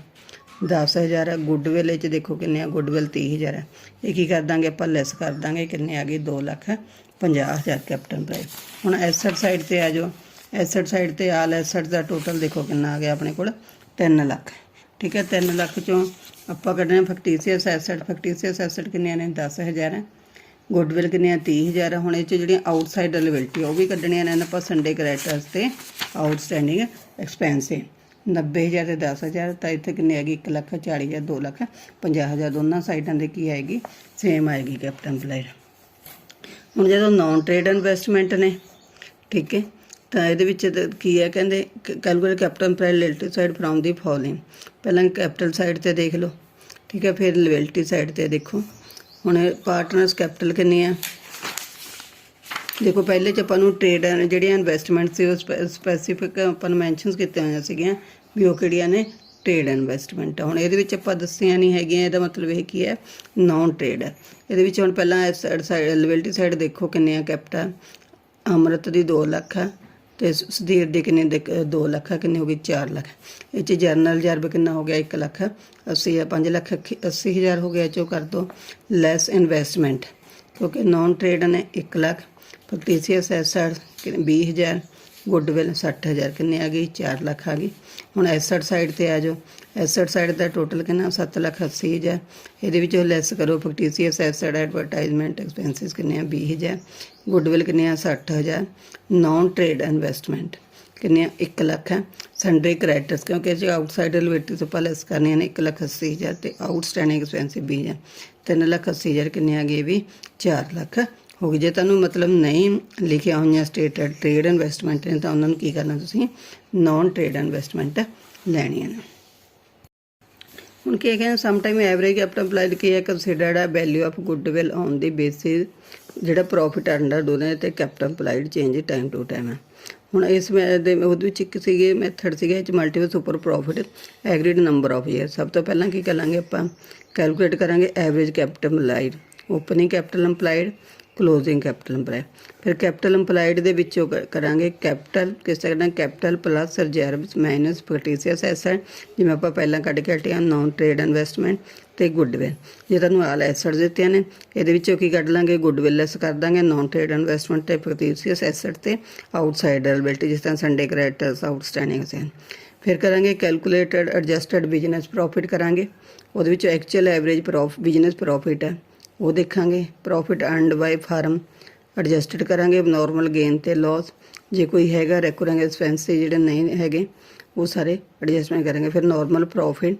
10,000 ਹੈ। ਗੁੱਡਵਿਲ 'ਚ ਦੇਖੋ ਕਿੰਨੇ ਆ ਗੁੱਡਵਿਲ 30,000 ਹੈ। ਇਹ ਕੀ ਕਰ ਦਾਂਗੇ ਆਪਾਂ ਲੈਸ ਕਰ ਦਾਂਗੇ, ਕਿੰਨੇ ਆ ਗਈ 2,50,000 ਕੈਪੀਟਲ ਪ੍ਰਾਈਸ। ਹੁਣ ਐਸੈਟ ਸਾਈਡ 'ਤੇ ਆ ਜਾਓ, ਐਸੈਟ ਸਾਈਡ 'ਤੇ ਆਲ ਐਸੈਟ ਦਾ ਟੋਟਲ ਦੇਖੋ ਕਿੰਨਾ ਆ ਗਿਆ ਆਪਣੇ ਕੋਲ 3 ਲੱਖ। ਠੀਕ ਹੈ, 3 ਲੱਖ 'ਚੋਂ ਆਪਾਂ ਕੱਢਣਾ ਫਿਕਟੀਸੀਅਸ ਐਸੈਟ ਕਿੰਨੀਆਂ ਨੇ 10,000 ਹੈ। ਗੁੱਡਵਿਲ ਕਿੰਨੇ ਆ 30,000 ਹੈ। ਹੁਣ ਇਹ 'ਚ ਜਿਹੜੀਆਂ ਆਊਟਸਾਈਡਰ ਲਾਇਬਿਲਿਟੀ ਉਹ ਵੀ ਕੱਢਣੀਆਂ ਨੇ ਆਪਾਂ ਸੰਡੇ ਕ੍ਰੈਡੀਟਰਸ ਤੇ ਆਊਟਸਟੈਂਡਿੰਗ ਐਕਸਪੈਂਸ 90,000 ਤੇ 10,000 ਤਾਂ ਇੱਥੇ ਕਿੰਨੀ ਹੈਗੀ 1,40,000 2,50,000 ਦੋਨਾਂ ਸਾਈਡਾਂ ਦੇ ਕੀ ਆਏਗੀ ਸੇਮ ਆਏਗੀ ਕੈਪੀਟਲ ਇੰਪਲਾਈਡ। ਹੁਣ ਜਦੋਂ ਨੌਨ ਟ੍ਰੇਡ ਇਨਵੈਸਟਮੈਂਟ ਨੇ ਠੀਕ ਹੈ ਤਾਂ ਇਹਦੇ ਵਿੱਚ ਕੀ ਹੈ ਕਹਿੰਦੇ calculate capital employed liability side from the following. ਪਹਿਲਾਂ ਕੈਪੀਟਲ ਸਾਈਡ 'ਤੇ ਦੇਖ ਲਓ ਠੀਕ ਹੈ, ਫਿਰ ਲਾਇਬਿਲਿਟੀ ਸਾਈਡ 'ਤੇ ਦੇਖੋ। ਹੁਣ ਪਾਰਟਨਰਸ ਕੈਪੀਟਲ ਕਿੰਨੀ ਆ ਦੇਖੋ ਪਹਿਲੇ 'ਚ ਆਪਾਂ ਨੂੰ ਟ੍ਰੇਡ ਜਿਹੜੀਆਂ ਇਨਵੈਸਟਮੈਂਟ ਸੀ ਉਹ ਸਪੈਸੀਫਿਕ ਆਪਾਂ ਨੂੰ ਮੈਂਸ਼ਨਸ ਕੀਤੀਆਂ ਹੋਈਆਂ ਸੀਗੀਆਂ ਵੀ ਉਹ ਕਿਹੜੀਆਂ ਨੇ ਟ੍ਰੇਡ ਇਨਵੈਸਟਮੈਂਟ। ਹੁਣ ਇਹਦੇ ਵਿੱਚ ਆਪਾਂ ਦੱਸੀਆਂ ਨਹੀਂ ਹੈਗੀਆਂ, ਇਹਦਾ ਮਤਲਬ ਇਹ ਕੀ ਹੈ ਨੌਨ ਟ੍ਰੇਡ ਹੈ। ਇਹਦੇ ਵਿੱਚ ਹੁਣ ਪਹਿਲਾਂ ਐਸੈਟ ਸਾਈਡ ਲਾਇਬਿਲਿਟੀ ਸਾਈਡ ਦੇਖੋ ਕਿੰਨੇ ਆ ਕੈਪੀਟਲ ਅੰਮ੍ਰਿਤ ਦੀ 2 ਲੱਖ ਹੈ ਤੇ ਸੁਧੀਰ ਦੀ ਕਿੰਨੀ 2 ਲੱਖ ਹੈ, ਕਿੰਨੀ ਹੋ ਗਈ 4 ਲੱਖ। ਇਹ 'ਚ ਜਨਰਲ ਰਿਜ਼ਰਵ ਕਿੰਨਾ ਹੋ ਗਿਆ 1,80,000 ਹੈ, 5,80,000 ਹੋ ਗਿਆ। ਚੋ ਕਰ ਦੋ ਲੈਸ ਇਨਵੈਸਟਮੈਂਟ ਕਿਉਂਕਿ ਨੌਨ ਟ੍ਰੇਡ ਨੇ 1 ਲੱਖ, ਫਿਕਟੀਸੀਅਸ ਐਸੈਟ 20,000, ਗੁੱਡਵਿਲ 60,000 ਕਿੰਨੀ ਆ ਗਈ 4 ਲੱਖ ਆ ਗਈ। ਹੁਣ ਐਸੈਟ ਸਾਈਡ 'ਤੇ ਆ ਜਾਓ, ਐਸੈਟ ਸਾਈਡ ਦਾ ਟੋਟਲ ਕਿੰਨਾ 7,80,000। ਇਹਦੇ ਵਿੱਚੋਂ ਲੈਸ ਕਰੋ ਫਿਕਟੀਸੀਅਸ ਐਸੈਟ ਐਡਵਰਟਾਈਜ਼ਮੈਂਟ ਐਕਸਪੈਂਸਿਸ ਕਿੰਨੇ ਆ 20,000, ਗੁੱਡਵਿਲ ਕਿੰਨੇ ਆ 60,000, ਨੌਨ ਟ੍ਰੇਡ ਇਨਵੈਸਟਮੈਂਟ ਕਿੰਨੇ 1 ਲੱਖ ਹੈ। ਸੰਡਰੀ ਕ੍ਰੈਡੀਟਰਸ ਕਿਉਂਕਿ ਜੇ ਆਊਟਸਾਈਡਰ ਲਾਇਬਿਲਿਟੀਜ਼ ਆਪਾਂ ਲੈਸ ਕਰਨੀਆਂ ਨੇ 1,80,000 ਤੇ ਆਊਟਸਟੈਂਡਿੰਗ ਐਕਸਪੈਂਸਿਵ 20,000 3,80,000 किन्ने आ गए भी 4 ਲੱਖ हो गए। जे तुहानूं मतलब नहीं लिखिया हुई स्टेटेड ट्रेड इन्वेस्टमेंट ने तो उन्होंने की करना, तुसीं नॉन ट्रेड इन्वेस्टमेंट लैणियां ने। ਹੁਣ ਕੀ ਕਹਿੰਦੇ ਸਮਟਾਈਮ ਐਵਰੇਜ ਕੈਪੀਟਲ ਅਪਲਾਈਡ ਕੀ ਹੈ ਕੰਸੀਡਰਡ ਆ value of goodwill on the basis ਜਿਹੜਾ ਪ੍ਰੋਫਿਟ ਅੰਡਰ ਦੋਨੇ ਤੇ capital applied change time to time ਹੈ। ਹੁਣ ਇਸ ਦੇ ਉਹਦੇ ਵਿੱਚ ਇੱਕ ਸੀਗੇ ਮੈਥਡ ਸੀਗਾ ਇਹ 'ਚ multiple super profit agreed number of year. ਸਭ ਤੋਂ ਪਹਿਲਾਂ ਕੀ ਕਰਾਂਗੇ ਆਪਾਂ ਕੈਲਕੂਲੇਟ ਕਰਾਂਗੇ average capital applied, opening capital employed, closing capital employed. फिर कैपिटल अंपलाइड दे विचों करांगे कैपिटल किस तरह capital plus reserve minus fictitious asset जिवें आपां पहलां कढ के हटे नॉन ट्रेड इन्वेस्टमेंट ते गुडविल। जे तुहानूं आल एसेट दित्ते ने इहदे विचों की कढ लांगे गुडविल लैस कर दांगे नॉन ट्रेड इन्वेस्टमेंट ते फिक्टिशियस एसेट ते आउटसाइड लायबिलिटी जिस तरह संडे क्रेडिटर्स आउटस्टैंडिंग से। फिर करांगे कैलकुलेटेड एडजस्टेड बिजनेस प्रॉफिट करांगे उहदे विचों एक्चुअल एवरेज बिजनेस प्रॉफिट है वो देखांगे। Profit earned by firm adjusted करांगे नॉर्मल गेन ते लॉस, जे कोई हैगा रेकरिंग एक्सपेंस जिहड़े नहीं हैगे वो सारे एडजस्टमेंट करेंगे। फिर नॉर्मल प्रॉफिट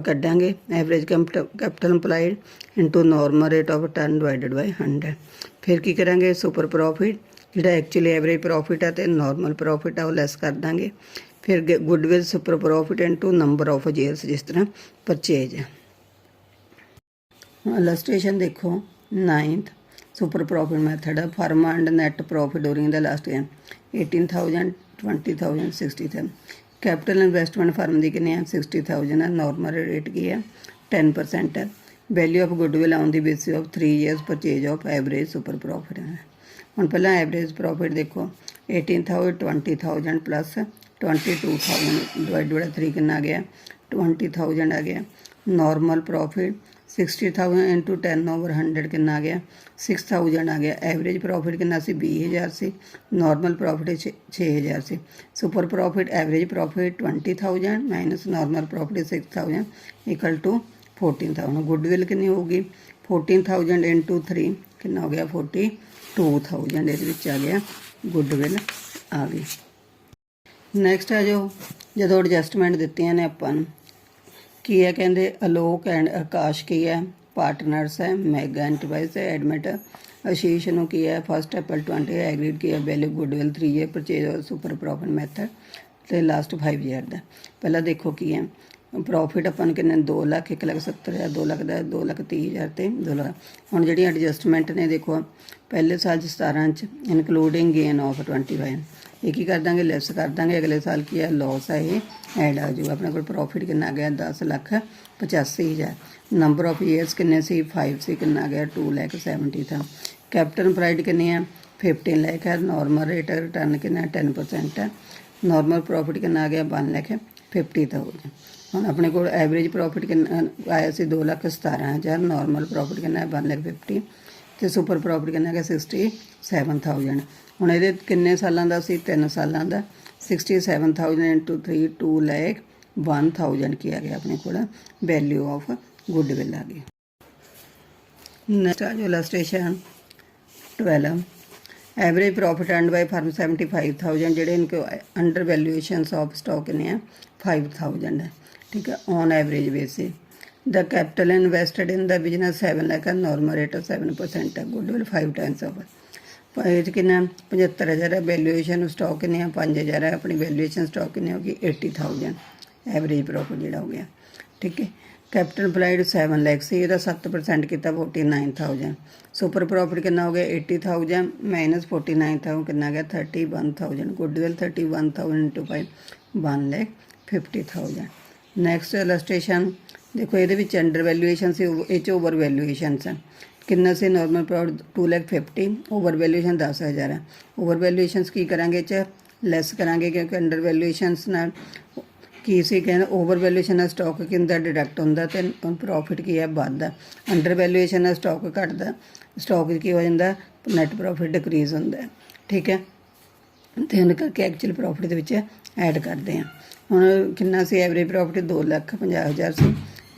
कड्डांगे average capital employed into normal rate of return divided by 100। फिर की करांगे सुपर प्रॉफिट जिहड़ा एक्चुअली एवरेज प्रॉफिट है तो नॉर्मल प्रॉफिट है वो लैस कर देंगे। फिर goodwill super profit into number of years जिस तरह परचेज है। इलस्ट्रेशन देखो 9th सुपर प्रॉफिट मैथड है firm and net profit during the last year 18,000 20,000 60,000। Capital investment firm की कितनी है 60,000 है। नॉर्मल रेट की है 10% है। Value of goodwill on the basis of 3 years purchase of average super profit है। हम पहला एवरेज प्रॉफिट देखो 18,000 20,000 प्लस 22,000 डिवाइड बाय 3 कितना आ गया 20,000 आ गया। नॉर्मल प्रॉफिट 60,000 इंटू 10/100 कितना आ गया 6,000 आ गया। एवरेज प्रॉफिट कितना सी 20,000 से। नॉर्मल प्रॉफिट 6,000 से। Super profit average profit 20,000 minus normal profit 6,000 equal to 14,000। Goodwill कितनी होगी 14,000 इंटू 3 कितना हो गया 42,000 ये आ गया गुडविल आ गई। नैक्सट है जो जो एडजस्टमेंट दित्तियां ने आपां नूं की है कहते अलोक एंड आकाश की है पार्टनर्स है मैगा एंटरप्राइज है एडमिट आशीष नूं की है फर्स्ट एप्पल 20 एग्रीड की है वैल्यू गुडविल 3 year परचेज और सुपर प्रॉफिट मैथड तो लास्ट 5 year का। पहला देखो की है प्रॉफिट अपन किन्ने 2 ਲੱਖ 1,70,000 2 ਲੱਖ का 2,30,000 ते 2 ਲੱਖ। हुण जिहड़ी एडजस्टमेंट ने देखो पहले साल 17 इनकलूडिंग गेन ऑफ 25 एक ही कर देंगे लैस कर देंगे। अगले साल की है लॉस है ये ऐड आ जाऊगा। अपने को प्रॉफिट कितना आ गया 10,85,000। नंबर ऑफ ईयर्स किन्ने सी 5 से कितना आ गया 2,70,000 था। कैपिटल प्राइड कितनी है 15 लाख है। नॉर्मल रेट रिटर्न कितना 10% है। नॉर्मल प्रॉफिट कितना आ गया 1,50,000। हम अपने को एवरेज प्रॉफिट कितना आया से 2,17,000। नॉर्मल प्रॉफिट कितना 1,50,000 तो सुपर प्रॉफिट कितना है 67,000। ਹੁਣ ਇਹਦੇ ਕਿੰਨੇ ਸਾਲਾਂ ਦਾ ਸੀ 3 ਸਾਲਾਂ ਦਾ 67,000 इंटू 3 2,01,000 ਕੀ ਆ ਗਿਆ ਆਪਣੇ ਕੋਲ ਵੈਲਿਊ ਆਫ ਗੁੱਡਵਿਲ ਆ ਗਈ। ਨੈਕਸਟ ਆ ਜੋ illustration 12 average profit earned by firm 75,000 ਜਿਹੜੇ इनके अंडर वैल्यूएशंस ऑफ स्टॉक कितने हैं 5,000 है ठीक है on average basis. The capital invested in the business 7 lakh है। नॉर्मल रेट 7% है। गुडविल 5 times ऑफ कितना 75,000 है। वैल्यूएशन स्टॉक कितने 5,000 है। अपनी वैल्यूएशन स्टॉक कितनी होगी 80,000 एवरेज प्रॉफिट जोड़ा हो गया ठीक है। कैपिटल अप्लाइड 7 लाख से यदा 7% किया 49,000। सुपर प्रॉफिट कितना हो गया 80,000 माइनस 49,000 कितना गया 31,000। Goodwill 31,000 into 5 1,50,000। नैक्सट इलस्ट्रेशन देखो ये अंडर वैल्यूएशन से ये ओवर वैल्यूएशन है कितना से नॉर्मल प्रॉफिट 2,50,000 ओवर वैल्यूएशन 10,000 है। ओवर वैल्यूएशन की करांगे लैस करांगे क्योंकि अंडर वैल्यूएशनस नाल की सी कहना ओवर वैल्यूएशन स्टॉक किंदा डिडक्ट होंदा तो प्रॉफिट की है बढ़दा। अंडर वैल्यूएशन स्टॉक घटदा स्टॉक की हो जाता नैट प्रॉफिट डिक्रीज होंदा ठीक है। तो उन्हें करके एक्चुअल प्रॉफिट के ऐड करते हैं। हुण कितना सी एवरेज प्रॉफिट 2,50,000 से।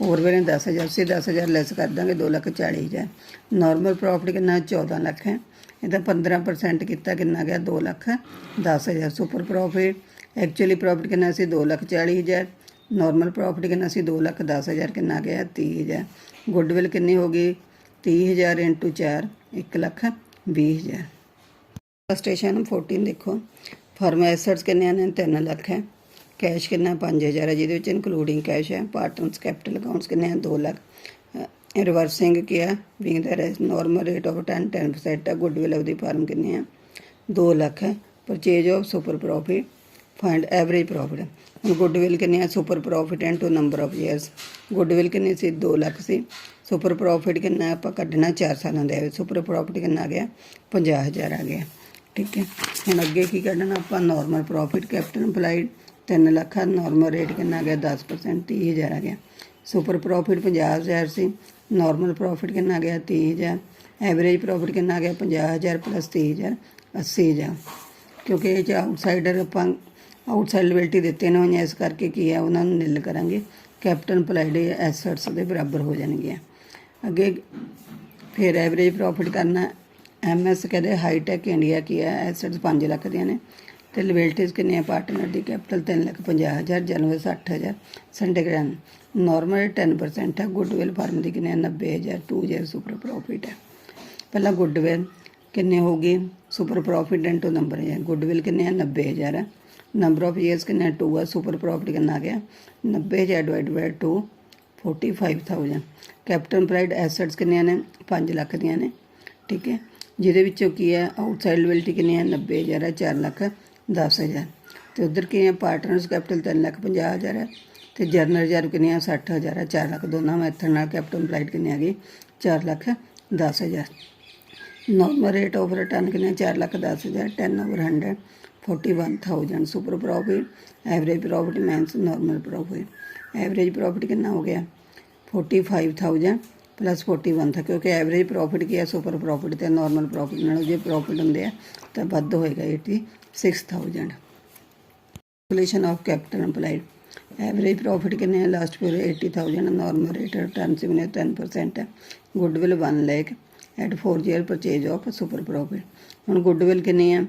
ओवर वैल्यू 10,000 से 10,000 लैस कर देंगे 2,40,000। नॉर्मल प्रॉफिट कितना 14 लाख है। ਇਹਦਾ 15% ਕੀਤਾ ਕਿੰਨਾ ਗਿਆ 2,10,000। सुपर प्रॉफिट एक्चुअली प्रॉफिट कितना सी 2,40,000 नॉर्मल प्रॉफिट कितना सी 2,10,000 कितना आ गया 30,000। गुडविल कितनी हो गई 30,000 इंटू 4 1,20,000। स्टेशन 14 देखो फर्म एसेट्स कितने ने 3 ਲੱਖ है, कैश कितना 5,000 है जिहदे विच इनकलूडिंग कैश है। पार्टनर्स कैपिटल अकाउंट्स कितने हैं 2 ਲੱਖ। रिवर्सिंग किया being the normal rate of 10% है। गुडविल ऑफ द फर्म कितने हैं 2 ਲੱਖ है। Purchase of super profit find average profit. हम गुडविल कितने हैं super profit into number of years. Goodwill कितनी सी 2 ਲੱਖ सी। सुपर प्रॉफिट कितना आप कढ़ना 4 सालों का। सुपर प्रॉफिट कितना आ गया 50,000 आ गया। ठीक है हम अगे की कढ़ना आप normal profit capital implied 3 lakh. Normal rate कितना आ गया 10% 30,000 आ गया। सुपर प्रॉफिट 50,000 से नॉर्मल प्रॉफिट कितना आ गया 30,000। एवरेज प्रॉफिट कितना आ गया 50,000 प्लस 30,000 80,000। क्योंकि ये आउटसाइडर आप आउटसाइड लिबिलिटी दिते ने हुई इस करके की है उन्होंने निल करांगे। कैपिटल इंप्लाइड एसेट्स के बराबर हो जाएंगे। अगे फिर एवरेज प्रॉफिट करना MS कहते हाईटैक इंडिया की है। एसेट्स 5 ਲੱਖ ਦੀਆਂ ने तो लिबिलिटीज कितनी पार्टनर की कैपिटल 3,50,000 जनवरी 60,000 संडेग्राम नॉर्मल 10% है। गुडविल फर्म की कितने 90,000 2,000 सुपर प्रॉफिट है। पहला गुडविल कितने होगी सुपर प्रॉफिट इंटू नंबर है। गुडविल कितने 90,000 है। नंबर ऑफ ईयर्स कितने 2 है। सुपर प्रॉफिट कितना आ गया 90,000 divide by 2 45,000। Capital implied assets कितने ने 5 ਲੱਖ ਦੀਆਂ ने। ठीक है जिहदे विचों की है आउटसाइड लिबिलिटी कितनी है 90,000 है 4,10,000। तो उधर की है पार्टनर्स कैपिटल 3,50,000 है। तो जरनल रिजर्व कितनी है 60,000 है 4 ਲੱਖ। दोनों मैथड नाल कैपिटल इंप्लाइड कितनी आ गई 4,10,000। नॉर्मल रेट ऑफ रिटर्न कितने 4,10,000 10/100 41,000। Super profit average profit मीनस normal profit. Average profit कितना हो गया 45,000 प्लस 41 था क्योंकि एवरेज प्रॉफिट की है सुपर प्रॉफिट तो नॉर्मल प्रॉफिट नालों जो प्रॉफिट होंगे तो वध होएगा 86,000। Calculation of capital employed average profit कितने last period 80,000। Normal rate return से 10% है। Goodwill 1 lakh at 4 year purchase of super profit. हम गुडविल कितनी है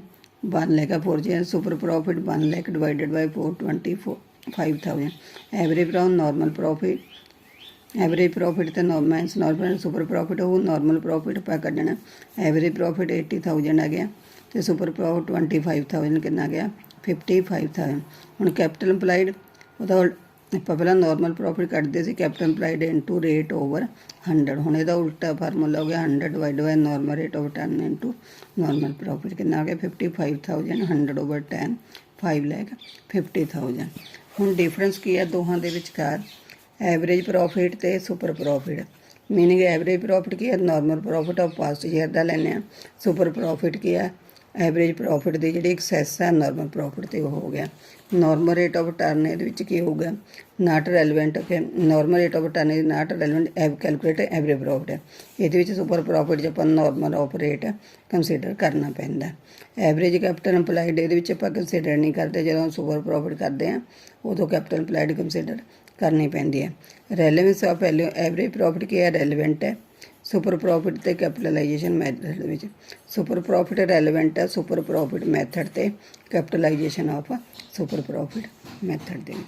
1 lakh 4 year super profit 1 lakh divided by 425,000। Average normal profit average profit तो नॉर्मल सुपर प्रॉफिट वो normal profit आप कढ़ना। Average profit 80,000 आ गया तो सुपर प्रॉफिट 25,000 कितना आ गया 55,000। हम कैपिटल इंप्लाइड वो आप पहला नॉर्मल प्रॉफिट कटते थे capital implied into rate over 100। हम यदा उल्टा फार्मूला हो गया 100 divide by normal rate of 10 into normal profit कितना आ गया 55,000 100 ओवर 10 5,50,000। हम डिफरेंस की है दोहां दे विचकार एवरेज प्रॉफिट तो super profit. Meaning average profit की है normal profit of past year का लैने। सुपर प्रॉफिट की है एवरेज प्रॉफिट की जी एक्सैस है नॉर्मल प्रॉफिट तो हो गया। नॉर्मल रेट ऑफ रिटर्न ये होगा not relevant. Normal rate of return not relevant calculate average profit है। ये सुपर प्रॉफिट च अपन नॉर्मल ऑफ रेट कंसीडर करना पैंदा। एवरेज कैपिटल इंप्लाइड ये कंसीडर नहीं करते जो सुपर प्रॉफिट करते हैं उदों कैपिटल इंप्लाइड कंसीडर करनी पैंदी है। Relevance of value average profit की है रैलेवेंट है सुपर प्रॉफिट ते कैपिटलाइजेशन मैथड में। सुपर प्रॉफिट रैलेवेंट है सुपर प्रॉफिट मैथड ते capitalisation of super profit method they.